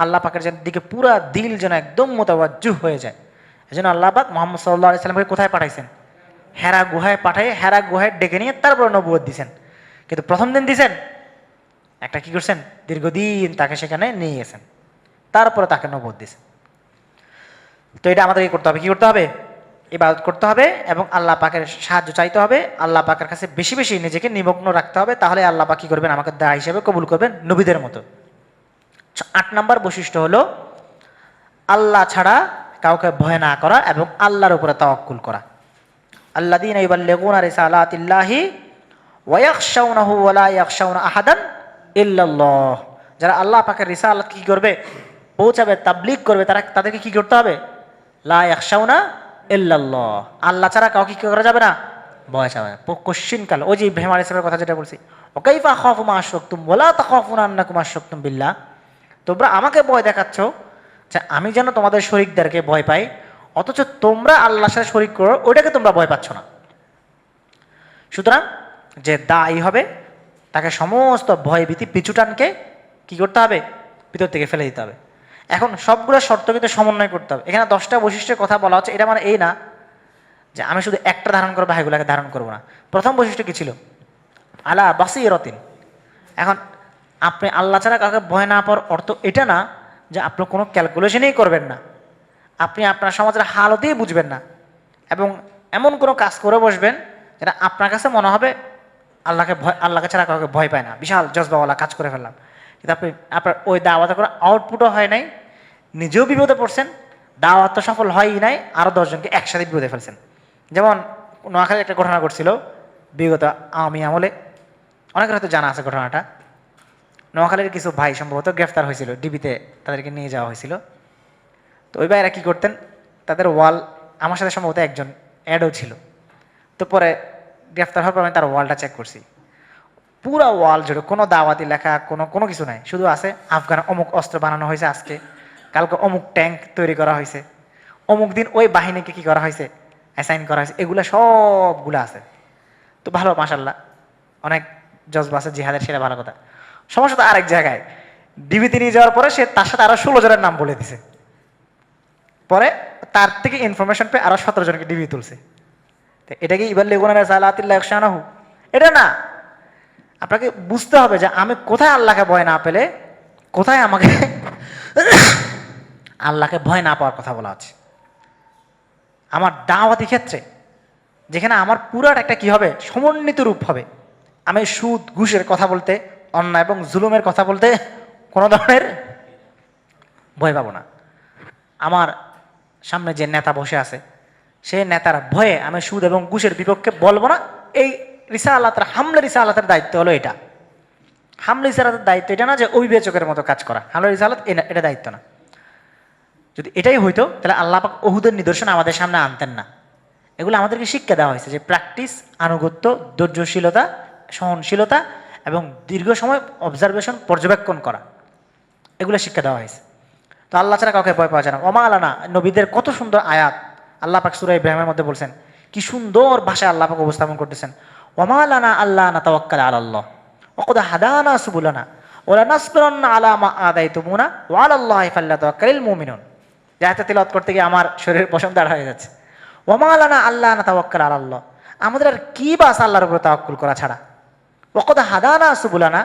আল্লাহ পাকের দিকে পুরা দিল যেন একদম মোতাবাজ্জুহ হয়ে যায়। এই জন্য আল্লাহ পাক মুহাম্মদ সাল্লাল্লাহু আলাইহি সাল্লামকে কোথায় পাঠাইছেন? হেরা গুহায় পাঠাই, হেরা গুহায় ডেকে নিয়ে তারপর নবুয়ত দিছেন। কিন্তু প্রথম দিন দিছেন একটা কি করছেন? দীর্ঘদিন তাকে সেখানে নিয়ে গেছেন, তারপরে তাকে নবুয়ত দিছেন। তো এটা আমাদেরকে করতে হবে, কি করতে হবে? ইবাদত করতে হবে এবং আল্লাহ পাকের সাহায্য চাইতে হবে, আল্লাহ পাকের কাছে বেশি বেশি নিজেকে নিমগ্ন রাখতে হবে, তাহলে আল্লাহ পাক কি করবেন? আমাকে দায় হিসেবে কবুল করবেন নবীদের মতো। 8 নম্বর বৈশিষ্ট্য হলো আল্লাহ ছাড়া কাউকে ভয় না করা এবং আল্লাহর উপরে তাওয়াক্কুল করা। আল্লাযীনা ইউবাল্লিগুনা রিসালাতিল্লাহি ওয়া ইয়াখশাউনাহু ওয়া লা ইয়াখশাউনা আহাদান ইল্লাল্লাহ, যারা আল্লাহ পাকের রিসালাত কি করবে? পৌঁছাবে, তাবলীগ করবে, তাদেরকে কি করতে হবে? লা ইয়াখশাউনা ইল্লাল্লাহ, আল্লাহ ছাড়া কাউকে কি করা যাবে না? ভয় ছাড়বে না। কোশ্চিন কাল, ওই যে ইব্রাহিম আলাইহিস সালামের কথা যেটা বলছি, ওকাইফা আখাফু মা আশরাকতুম ওয়ালা তাখাফুনা আন্নাকুম আশরাকতুম বিল্লাহ, তোমরা আমাকে ভয় দেখাচ্ছ যে আমি যেন তোমাদের শরীকদেরকে ভয় পাই, অথচ তোমরা আল্লাহর সাথে শরীক করো ওইটাকে তোমরা ভয় পাচ্ছ না। সুতরাং যে দায়ী হবে তাকে সমস্ত ভয় ভীতি পিছুটানকে কি করতে হবে, ভিতর থেকে ফেলে দিতে হবে। এখন সবগুলো শর্ত কিন্তু সমন্বয় করতে হবে। এখানে 10টা বৈশিষ্ট্যের কথা বলা হচ্ছে, এটা মানে এই না যে আমি শুধু একটা ধারণ করবো, এগুলাকে ধারণ করবো না। প্রথম বৈশিষ্ট্য কি ছিল, আলা বাসীরাতিন। এখন আপনি আল্লাহ ছাড়া কাউকে ভয় না পাওয়ার অর্থ এটা না যে আপনি কোনো ক্যালকুলেশনই করবেন না, আপনি আপনার সমাজের হালতেই বুঝবেন না, এবং এমন কোনো কাজ করে বসবেন যেটা আপনার কাছে মনে হবে আল্লাহকে ছাড়া কাউকে ভয় পায় না, বিশাল জজবাওয়ালা কাজ করে ফেললাম। কিন্তু আপনি আপনার ওই দাওয়াতে করে আউটপুটও হয় নাই, নিজেও বিপদে পড়ছেন, দাওয়াত তো সফল হয়ই নাই, আরও 10 জনকে একসাথে বিপদে ফেলছেন। যেমন নোয়াখালীর একটা ঘটনা ঘটছিল বিগত আওয়ামী আমলে, অনেকের হয়তো জানা আছে ঘটনাটা। নোয়াখালীর কিছু ভাই সম্ভবত গ্রেফতার হয়েছিল, ডিবিতে তাদেরকে নিয়ে যাওয়া হয়েছিল। তো ওই ভাইরা কী করতেন, তাদের ওয়াল, আমার সাথে সম্ভবত একজন অ্যাডও ছিল। তো পরে গ্রেফতার হওয়ার পর আমি তার ওয়ালটা চেক করছি, পুরা ওয়াল জুড়ে কোনো দাওয়াতি লেখা কোনো কিছু নাই, শুধু আছে আফগান অমুক অস্ত্র বানানো হয়েছে আজকে, কালকে অমুক ট্যাঙ্ক তৈরি করা হয়েছে, অমুক দিন ওই বাহিনীকে কি করা হয়েছে, অ্যাসাইন করা হয়েছে, এগুলা সবগুলো আছে। তো ভালো, মাশাল্লাহ, অনেক জজবা আছে জিহাদের, সেটা ভালো কথা। সমস্যা তো আরেক জায়গায়, ডিবিতে নিয়ে যাওয়ার পরে সে তার সাথে আরো 16 জনের নাম বলে দিছে, পরে তার থেকে ইনফরমেশন পেয়ে আরো 17 জনকে ডিবি তুলছে। এটা কি ইবার লেগুনা সালাতিল্লাহ শানাহু? এটা না, আপনাকে বুঝতে হবে যে আমি কোথায় আল্লাহকে ভয় না পেলে, কোথায় আমাকে আল্লাহকে ভয় না পাওয়ার কথা বলা আছে। আমার দাওয়াতি ক্ষেত্রে যেখানে আমার পুরাটা একটা কি হবে, সমন্বিত রূপ হবে, আমি সুদ ঘুষের কথা বলতে, অন্যায় এবং জুলুমের কথা বলতে কোনো ধরনের ভয় পাবো না। আমার সামনে যে নেতা বসে আছে, সেই নেতার ভয়ে আমি সুদ এবং ঘুষের বিপক্ষে বলবো না। এই রিসালাতের, হামলা রিসালাতের দায়িত্ব হলো এটা। হামলা রিসালাতের দায়িত্ব এটা না যে অবিবেচকের মতো কাজ করা, হামলা রিসালাত এটা দায়িত্ব না। যদি এটাই হইতো তাহলে আল্লাহ পাক ওহুদের নিদর্শন আমাদের সামনে আনতেন না। এগুলো আমাদেরকে শিক্ষা দেওয়া হয়েছে যে প্র্যাকটিস, আনুগত্য, ধৈর্যশীলতা, সহনশীলতা এবং দীর্ঘ সময় অবজারভেশন, পর্যবেক্ষণ করা, এগুলো শিক্ষা দেওয়া হয়েছে। তো আল্লাহ ছাড়া কাউকে ভয় পাওয়া যায় না। ওমা আলানা, নবীদের কত সুন্দর আয়াত আল্লাহ পাক সূরা ইব্রাহিমের মধ্যে বলছেন, কি সুন্দর ভাষায় আল্লাহ পাক উপস্থাপন করতেছেন। ওমা আলানা আল্লাহ নাতাওয়াক্কাল আলাল্লাহ ওয়াকাদ হাদানা সুবুলানা ওয়ালা নাসবিরান্না আলা মা আদাইতুমুনা ওয়া আলাল্লাহি ফাল্যাতাওয়াক্কালিল মুমিনুন। জায়গা তিলাওয়াত করতে গিয়ে আমার শরীরের পশম দাঁড় হয়ে যাচ্ছে। ওমা আলানা আল্লাহ নাতাওয়াক্কাল আলাল্লাহ, আমাদের আর কি বাস আল্লাহর উপরে তাওয়াক্কুল করা ছাড়া। ওয়াকাদ হাদানা সুবুলানা,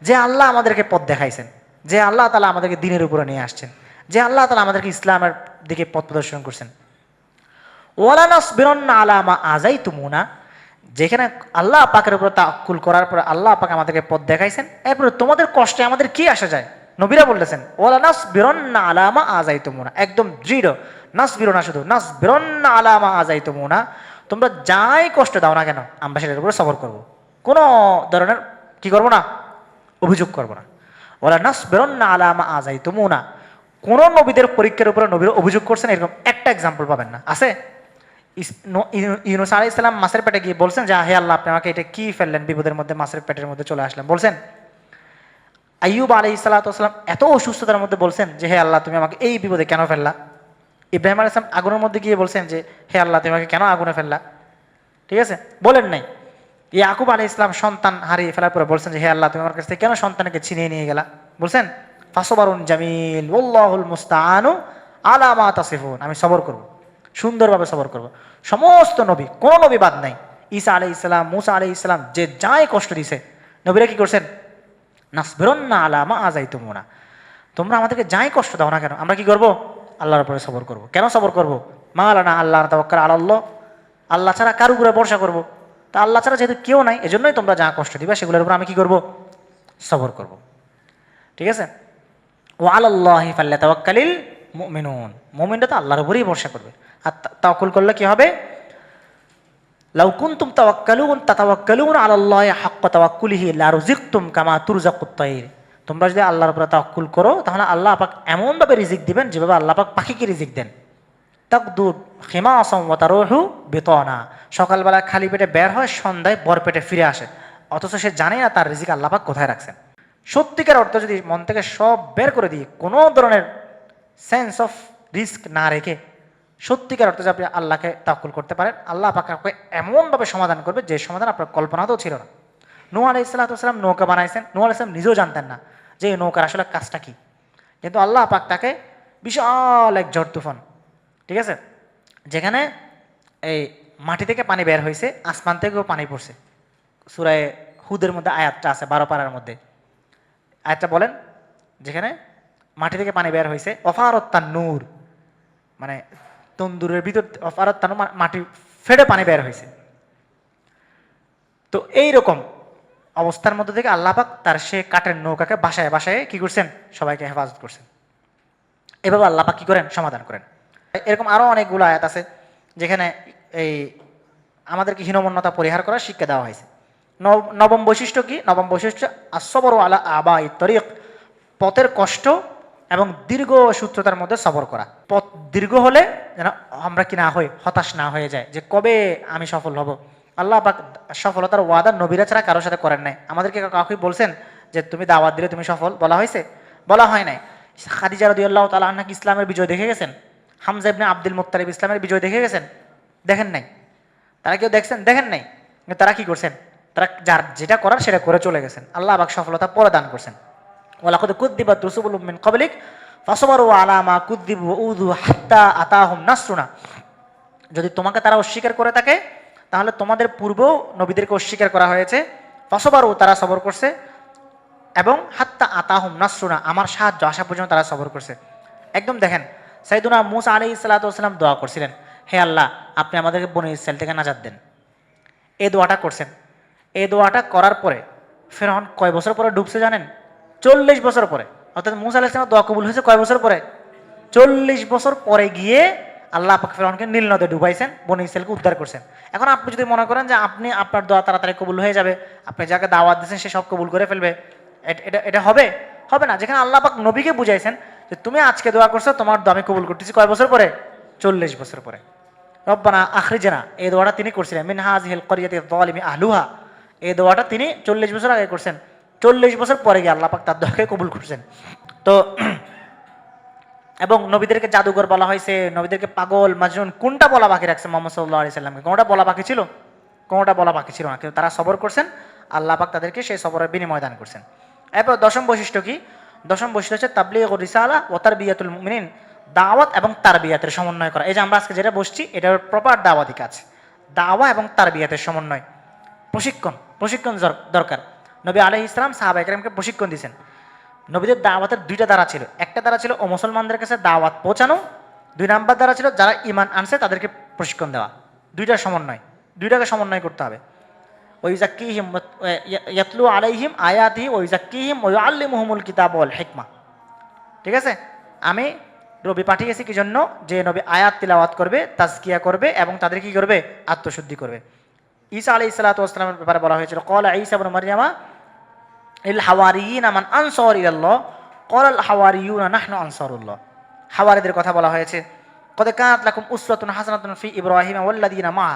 যে আল্লাহ আমাদেরকে পথ দেখাইছেন, যে আল্লাহ তাআলা আমাদেরকে দ্বীনের উপরে নিয়ে আসছেন, যে আল্লাহ তাআলা আমাদেরকে ইসলামের দিকে পথ প্রদর্শন করছেন। ওয়ালা নাসবিরান্না আলা মা আযাইতুমুনা, যেখানে আল্লাহ পাকের উপর তাওয়াক্কুল করার পর আল্লাহ পাক আমাদেরকে পথ দেখাইছেন, এরপরে তোমাদের কষ্টে আমাদের কি আসা যায়। নবীরা বলতেছেন ওয়ালা নাসবিরান্না আলা মা আযাইতুমুনা, একদম দৃঢ়, নাসবিরুনা, শুধু নাসবিরান্না আলা মা আযাইতুমুনা, তোমরা যাই কষ্ট দাও না কেন আমরা সেটার উপরে সবর করব, কোনো ধরনের কি করবো না, অভিযোগ করবো না। ওয়ালা নাসবিরান্না আলা মা আযাইতুমুনা, কোন নবীদের পরীক্ষার উপরে নবীরা অভিযোগ করছেন এরকম একটা এক্সাম্পল পাবেন না। আছে? ইউনূস আলাইহিস সালাম মাছের পেটে গিয়ে বলছেন যে হে আল্লাহ, আপনি আমাকে এটা কি ফেললেন বিপদের মধ্যে, মাছের পেটের মধ্যে চলে আসলাম, বলছেন? আইয়ুব আলাইহিস সালাতু ওয়াস সালাম এত অসুস্থতার মধ্যে বলছেন যে হে আল্লাহ, তুমি আমাকে এই বিপদে কেন ফেললা? ইব্রাহিম আলাইহিস সালাম আগুনের মধ্যে গিয়ে বলছেন যে হে আল্লাহ, তুমি আমাকে কেন আগুনে ফেললা? ঠিক আছে, বলেন নাই। ইয়াকুব আলাইহিস সালাম সন্তান হারিয়ে ফেলার পরে বলছেন যে হে আল্লাহ, তুমি আমার কাছ থেকে কেন সন্তানকে ছিনিয়ে নিয়ে গেলা? বলছেন ফাসবারুন জামিল ওয়াল্লাহুল মুস্তাআনু আলা মা তাসিফুন, আমি সবর করব, সুন্দরভাবে সবর করব। সমস্ত নবী, কোন নবী বাদ নাই। ঈসা আলাইহিস সালাম, মূসা আলাইহিস সালাম, যে যাই কষ্ট দিছে নবীরা কি করছেন? নাসবিরান্না আলা মা আযাইতুমুনা, তোমরা আমাদেরকে যাই কষ্ট দাও না কেন আমরা কি করব? আল্লাহর উপরে সবর করব। কেন সবর করব? মা লানা আল্লাহ তাওয়াক্কাল আলাল্লাহ, আল্লাহ ছাড়া কার উপরে ভরসা করব? তা আল্লাহ ছাড়া যেহেতু কেউ নাই, এজন্যই তোমরা যা কষ্ট দিবা সেগুলোর উপর আমি কি করব? সবর করব। ঠিক আছে? ওয়া আলাল্লাহি ফাল্যাতাওয়াক্কালিল মুমিনুন, মুমিনরা তো আল্লাহর উপরেই ভরসা করবে। আর তাওয়াক্কুল করলে কি হবে? লাউ কুনতুম তাতাওয়াক্কালুন আলাল্লাহি হাক্কা তাওয়াক্কুলিহি লারুযিকতুম কামা তুরযাকুত তায়র, তোমরা যদি আল্লাহর উপরে তাওয়াক্কুল করো তাহলে আল্লাহ পাক এমনভাবে রিজিক দিবেন যেভাবে আল্লাহ পাক পাখিকে রিজিক দেন। তাকদু খিমাসাম ওয়া তারুহু বিতানা, সকালবেলা খালি পেটে বের হয়, সন্ধ্যায় ভরপেটে ফিরে আসে, অথচ সে জানে না তার রিজিক আল্লাহ পাক কোথায় রাখছেন। সত্যিকার অর্থ যদি মন থেকে সব বের করে দিই, কোনো ধরনের সেন্স অফ রিস্ক না রেখে সত্যিকার অর্থে আপনি আল্লাহকে তাওয়াক্কুল করতে পারেন, আল্লাহ পাক আপনাকে এমনভাবে সমাধান করবে যে সমাধান আপনার কল্পনাতেও ছিল না। নূহ আলাইহিস সালাম নৌকা বানাইছেন, নূহ আলাইহিস সালাম নিজেও জানতেন না যে এই নৌকার আসলে কাজটা কি, কিন্তু আল্লাহ পাক তাকে বিশাল এক ঝড় তুফান, ঠিক আছে, যেখানে এই মাটি থেকে পানি বের হয়েছে, আসমান থেকেও পানি পড়ছে। সূরা হুদের মধ্যে আয়াতটা আছে 12 পারার মধ্যে, আয়াতটা বলেন, যেখানে মাটি থেকে পানি বের হয়েছে, অফারত তান্নুর, মানে তন্দুরের ভিতর অফারত তান্নুর, মাটি ফেটে পানি বের হয়েছে। তো এইরকম অবস্থার মধ্যে থেকে আল্লাহ পাক তার সে কাঠের নৌকাকে বাসায় বাসায় কি করছেন, সবাইকে হেফাজত করছেন। এভাবে আল্লাহ পাক কি করেন, সমাধান করেন। এরকম আরো অনেকগুলো আয়াত আছে যেখানে এই আমাদেরকে হীনমন্যতা পরিহার করার শিক্ষা দেওয়া হয়েছে। নবম বৈশিষ্ট্য কি? নবম বৈশিষ্ট্য আসবর আলা আবাই তরিক, পথের কষ্ট এবং দীর্ঘ সূত্রতার মধ্যে সবর করা। পথ দীর্ঘ হলে যেন আমরা কি না হই, হতাশ না হয়ে যায় যে কবে আমি সফল হব। আল্লাহ পাক সফলতার ওয়াদা নবীরা ছাড়া কারোর সাথে করেন নাই। আমাদেরকে কাউকে বলছেন যে তুমি দাওয়াত দিলে তুমি সফল, বলা হয়েছে? বলা হয় নাই। খাদিজা রাদিয়াল্লাহু তাআলা আনহা কি ইসলামের বিজয় দেখে গেছেন? হামজা ইবনে আব্দুল মুত্তালিব ইসলামের বিজয় দেখে গেছেন? দেখেন নাই। তারা কেউ দেখছেন? দেখেন নাই। কিন্তু তারা কি করছেন? তারা যার যেটা করার সেটা করে চলে গেছেন। আল্লাহ পাক সফলতা পরে দান করছেন। ওয়ালাকাদ কুযযিবাত রুসুলুম মিন ক্বাবলিক ফাসবারু আলা মা কুযযিবু ওয়া উযু হাত্তা আতাহুম নাসরুনা। যদি তোমাকে তারা অস্বীকার করে থাকে তাহলে তোমাদের পূর্বেও নবীদেরকে অস্বীকার করা হয়েছে, ফাসবারু তারা সবর করছে, এবং হাত্তা আতাহুম নাসরুনা আমার সাহায্য আসা পর্যন্ত তারা সবর করছে। একদম দেখেন, সাইয়্যিদুনা মূসা আলাইহিস সালাতু ওয়াস সালাম দোয়া করছিলেন, হে আল্লাহ আপনি আমাদেরকে বনী ইসরাইল থেকে নাজাত দেন। এই দোয়াটা করছেন। এই দোয়াটা করার পরে ফিরআউন কয় বছর পরে ডুবছে জানেন? 40 বছর পরে। অর্থাৎ মূসা আলাইহিস সালামের দোয়া কবুল হয়েছে কয় বছর পরে? 40 বছর পরে গিয়ে আল্লাহ পাক ফিরআউনকে নীল নদে ডুবাইছেন, বনী ইসরাইলকে উদ্ধার করছেন। এখন আপনি যদি মনে করেন যে আপনি আপনার দোয়া তাড়াতাড়ি কবুল হয়ে যাবে, আপনি যাকে দাওয়াত দিয়েছেন সে সব কবুল করে ফেলবে, এটা হবে? হবে না। যেখানে আল্লাহ পাক নবীকে বুঝাইছেন যে তুমি আজকে দোয়া করছো, তোমার দোয়া আমি কবুল করতেছি কয় বছর পরে? 40 বছর পরে। রব্বানা আখরিজনা, এই দোয়াটা তিনি করছিলেন, মিন হাযিহিল ক্বরিয়াতি যালিমি আহলুহা, এই দোয়াটা তিনি 40 বছর আগে করছেন। 40 বছর পরে গিয়ে আল্লাহ পাক তার দোয়াকে কবুল করছেন। তো এবং নবীদেরকে জাদুঘর বলা হয়েছে, নবীদেরকে পাগল মাজনুন, কোনটা বলা বাকি রাখছে মোহাম্মদ সাল্লাল্লাহু আলাইহি সাল্লামকে? কোনটা বলা বাকি ছিল? কোনটা বলা বাকি ছিল না, কিন্তু তারা সবর করছেন, আল্লাহ পাক তাদেরকে সেই সবরের বিনিময় দান করছেন। এরপর দশম বৈশিষ্ট্য কি? দশম বৈশিষ্ট্য হচ্ছে তাবলীগুর রিসালা ওয়া তারবিয়াতুল মুমিনিন, দাওয়াত এবং তারবিয়াতের সমন্বয় করা। এই যে আমরা আজকে যেটা বসছি এটার প্রপার দাওয়াতি কাজ, দাওয়া এবং তারবিয়াতের সমন্বয়, প্রশিক্ষণ দরকার। নবী আলাইহিস সালাম সাহাবায়ে কেরামকে প্রশিক্ষণ দিয়েছেন। নবীদের দাওয়াতের দুইটা দ্বারা ছিল, একটা দ্বারা ছিল ও মুসলমানদের কাছে দাওয়াত পৌঁছানো, 2 নাম্বার দ্বারা ছিল যারা ঈমান আনছে তাদেরকে প্রশিক্ষণ দেওয়া। দুইটার সমন্বয়, দুইটাকে সমন্বয় করতে হবে। ওয়াইযাক্কিহিম ইয়াতলু আলাইহিম আয়াতিহি ওয়াইযাক্কিহিম ওয়া ইউআল্লিমুহুমুল কিতাব ওয়াল হিকমা। ঠিক আছে, আমি নবী পাঠিয়েছি কি জন্য? যে নবী আয়াত তিলাওয়াত করবে, তাজকিয়া করবে এবং তাদের কি করবে? আত্মশুদ্ধি করবে। ঈসা আলাইহিস সালাতু ওয়াস সালামের ব্যাপারে বলা হয়েছিল, ক্বালা ঈসা ইবনে মারইয়ামা ইল হাওয়ারিয়িনা মান আনসার ইলাল্লাহ ক্বালাল হাওয়ারিয়ুনা নাহনু আনসারুল্লাহ। হাওয়ারিদের কথা বলা হয়েছে, কদ কানাত লাকুম উসওয়াতুন হাসানাতুন ফি ইব্রাহিম ওয়াল্লাযিনা মাআ।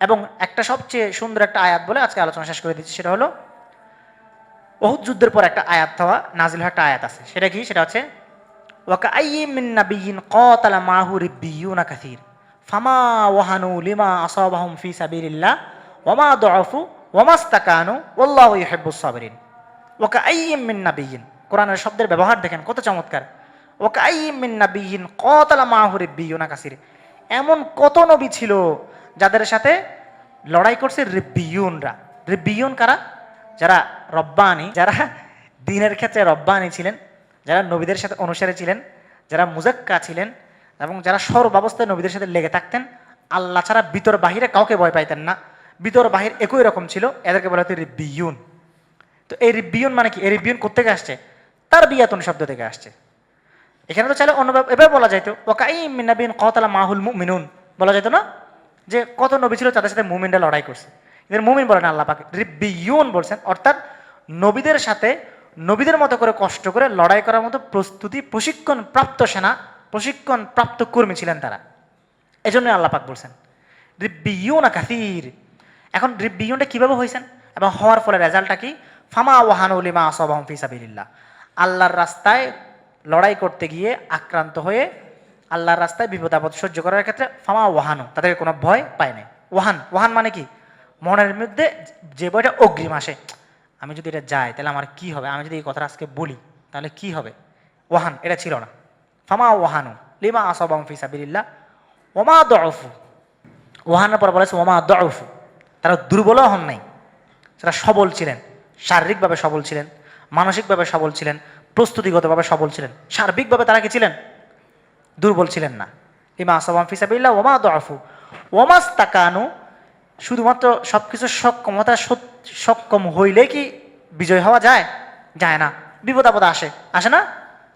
এবং একটা সবচেয়ে সুন্দর একটা আয়াত বলে আজকে আলোচনা শেষ করে দিচ্ছি, সেটা হলো উহুদ যুদ্ধের পর একটা আয়াত হওয়া নাজিল হওয়া একটা আয়াত আছে। সেটা কি? সেটা হচ্ছে ওয়াকাআইয়্যিম মিন নাবিয়্যিন ক্বাতালা মাহু রিব্বিয়ুনা কাসীর ফামা ওয়াহানু লিমা আসাবাহুম ফি সাবিলিল্লাহ ওয়ামা দুআফু ওয়ামাস্তাকানু ওয়াল্লাহু ইউহিব্বুস সাবিরিন। ওয়াকাআইয়্যিম মিন নাবিয়্যিন, কোরআনের শব্দের ব্যবহার দেখেন কত চমৎকার। ওয়াকাআইয়্যিম মিন নাবিয়্যিন ক্বাতালা মাহু রিব্বিয়ুনা কাসীর, এমন কত নবী ছিল যাদের সাথে লড়াই করছে রিব্বিয়ুনরা। রিব্বিয়ুন কারা? যারা রব্বানি, যারা দ্বীনের ক্ষেত্রে রব্বানি ছিলেন, যারা নবীদের সাথে অনুসারী ছিলেন, যারা মুজাক্কা ছিলেন এবং যারা সর্বাবস্থায় নবীদের সাথে লেগে থাকতেন, আল্লাহ ছাড়া ভিতর বাহিরে কাউকে ভয় পাইতেন না, ভিতর বাহির একই রকম ছিল, এদেরকে বলা হতো রিব্বিয়ুন। তো এই রিব্বিয়ুন মানে কি? এই রিব্বিয়ুন কোত্থেকে আসছে? তারবিয়াতুন শব্দ থেকে আসছে। এখানে তো চাইলে অন্য এভাবে বলা যাইতো ওয়াকাইয়্যিম মিন নাবিয়্যিন ক্বাতালা মাহুল মুমিনুন, বলা যেত না যে কত নবী ছিল তাদের সাথে মুমিনরা লড়াই করছে। এদের মুমিন বলেন আল্লাহ পাক, রিব্বিয়ুন বলছেন, অর্থাৎ নবীদের সাথে নবীদের মতো করে কষ্ট করে লড়াই করার মতো প্রস্তুতি, প্রশিক্ষণ প্রাপ্ত সেনা, প্রশিক্ষণ প্রাপ্ত কর্মী ছিলেন তারা। এজন্যই আল্লাহ পাক বলছেন রিব্বিয়ুনা কাসীর। এখন রিব্বিয়ুনটা কিভাবে হয়েছেন এবং হওয়ার ফলে রেজাল্টটা কি? ফামা ওয়াহানু লিমা আসাবাহুম ফি সাবিলিল্লাহ। আল্লাহর রাস্তায় লড়াই করতে গিয়ে আক্রান্ত হয়ে আল্লাহর রাস্তায় বিপদ আপদ সহ্য করার ক্ষেত্রে ফামা ওয়াহানু, তাদেরকে কোনো ভয় পায় নাই। ওয়াহান, ওয়াহান মানে কি? মনের মধ্যে যে বইটা অগ্রিম আসে, আমি যদি এটা যাই তাহলে আমার কি হবে, আমি যদি এই কথাটা আজকে বলি তাহলে কি হবে, ওয়াহান এটা ছিল না। ফামা ওয়াহানু লিমা আসাবাহুম ফি সাবিলিল্লাহ ওমা দউফু। ওয়াহানের পর বলেছে ওমা দউফু, তারা দুর্বলও হন নাই, তারা সবল ছিলেন, শারীরিকভাবে সবল ছিলেন, মানসিকভাবে সবল ছিলেন, প্রস্তুতিগতভাবে সবল ছিলেন। সার্বিকভাবে তারা কি ছিলেন? দুর্বল ছিলেন না। লিমা আসাবাহুম ফি সাবিলিল্লাহ ওমা দউফু ওমাস্তাকানু। শুধুমাত্র সব কিছু সক্ষমতা সক্ষম হইলে কি বিজয় হওয়া যায়? যায় না। বিপদ আপদ আসে, আসে না?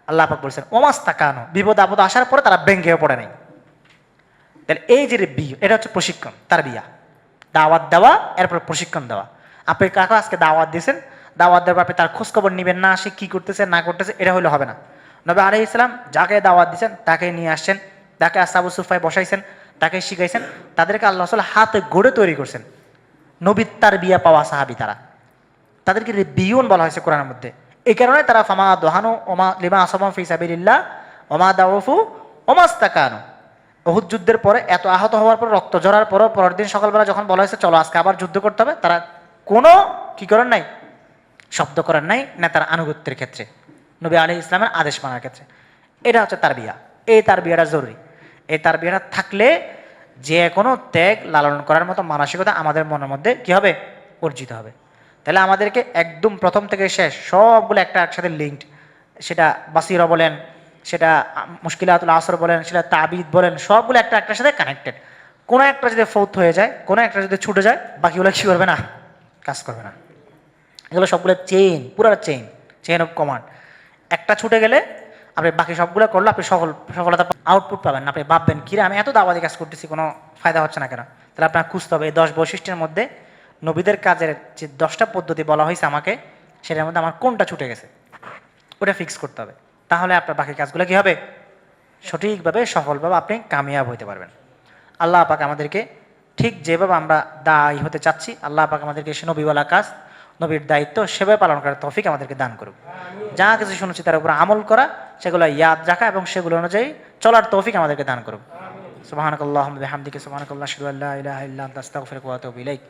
আল্লাহ পাক বলছেন ওমাস্তাকানু, বিপদ আপদ আসার পরে তারা ব্যঙ্গেও পড়ে নাই। তাহলে এই যে বিয়ে, এটা হচ্ছে প্রশিক্ষণ, তার বিয়া। দাওয়াত দেওয়া, এরপর প্রশিক্ষণ দেওয়া। আপনি কাকে আজকে দাওয়াত দিয়েছেন, দাওয়াত দেওয়ার পর আপনি তার খোঁজখবর নেবেন না, সে কী করতেছে না করতেছে, এটা হলে হবে না। নবী আলাইহিস সালাম যাকে দাওয়াত দিয়েছেন তাকে নিয়ে আসছেন, তাকে আসহাবুস সুফায় বসাইছেন, তাকে শিখাইছেন, তাদেরকে আল্লাহ রাসূল হাতে গড়ে তৈরি করছেন। নবীর তার বিয়া পাওয়া সাহাবী তারা, তাদেরকে বিয়ুন বলা হয়েছে কোরআনের মধ্যে। এই কারণে তারা ফামা দোহানু ওমা লিমা আসাবাহুম ফি সাবিলিল্লাহ ওমা দাউফু ওমাস্তাকানু। উহুদ যুদ্ধের পরে এত আহত হওয়ার পর, রক্ত ঝরার পরও পরের দিন সকালবেলা যখন বলা হয়েছে চলো আজকে আবার যুদ্ধ করতে হবে, তারা কোনো কি করেন নাই, শব্দ করেন নাই, না তার আনুগত্যের ক্ষেত্রে, নবী আলাইহিস ইসলামের আদেশ মানার ক্ষেত্রে। এটা হচ্ছে তার বিয়া। এই তার বিয়াটা জরুরি। এই তার বিয়াটা থাকলে যে কোনো ত্যাগ লালন করার মতো মানসিকতা আমাদের মনের মধ্যে কি হবে, অর্জিত হবে। তাহলে আমাদেরকে একদম প্রথম থেকে শেষ সবগুলো একটা একসাথে লিঙ্কড, সেটা বাসিরা বলেন, সেটা মুশকিলাতুল আসর বলেন, সেটা তাবিদ বলেন, সবগুলো একটা একটার সাথে কানেক্টেড। কোনো একটা যদি ফৌত হয়ে যায়, কোনো একটা যদি ছুটে যায়, বাকিগুলো কী করবে না, কাজ করবে না। এগুলো সবগুলো চেইন, পুরো চেইন অফ কমান্ড। একটা ছুটে গেলে আপনি বাকি সবগুলো করলে আপনি সফলতা আউটপুট পাবেন না। আপনি ভাববেন কিরে আমি এত দাওয়াতি কাজ করতেছি, কোনো ফায়দা হচ্ছে না কেন? তাহলে আপনার খুঁজতে হবে এই 10 বৈশিষ্ট্যের মধ্যে নবীদের কাজের যে 10টা পদ্ধতি বলা হয়েছে আমাকে, সেটার মধ্যে আমার কোনটা ছুটে গেছে, ওটা ফিক্স করতে হবে। তাহলে আপনার বাকি কাজগুলো কি হবে, সঠিকভাবে সফলভাবে আপনি কামিয়াব হতে পারবেন। আল্লাহ পাক আমাদেরকে ঠিক যেভাবে আমরা দায়ী হতে চাচ্ছি, আল্লাহ পাক আমাদেরকে সে নবীওয়ালা কাজ, নবীর দায়িত্ব সেভাবে পালন করার তৌফিক আমাদেরকে দান করুক। যা কিছু শুনেছি তার উপর আমল করা, সেগুলো ইয়াদ রাখা এবং সেগুলো অনুযায়ী চলার তৌফিক আমাদেরকে দান করুক। সুবহানাকাল্লাহুম্মা ওয়া বিহামদিকা সুবহানাকাল্লাহ আশহাদু আল্লা ইলাহা ইল্লা আনতা আস্তাগফিরুকা ওয়া আতুবু ইলাইক।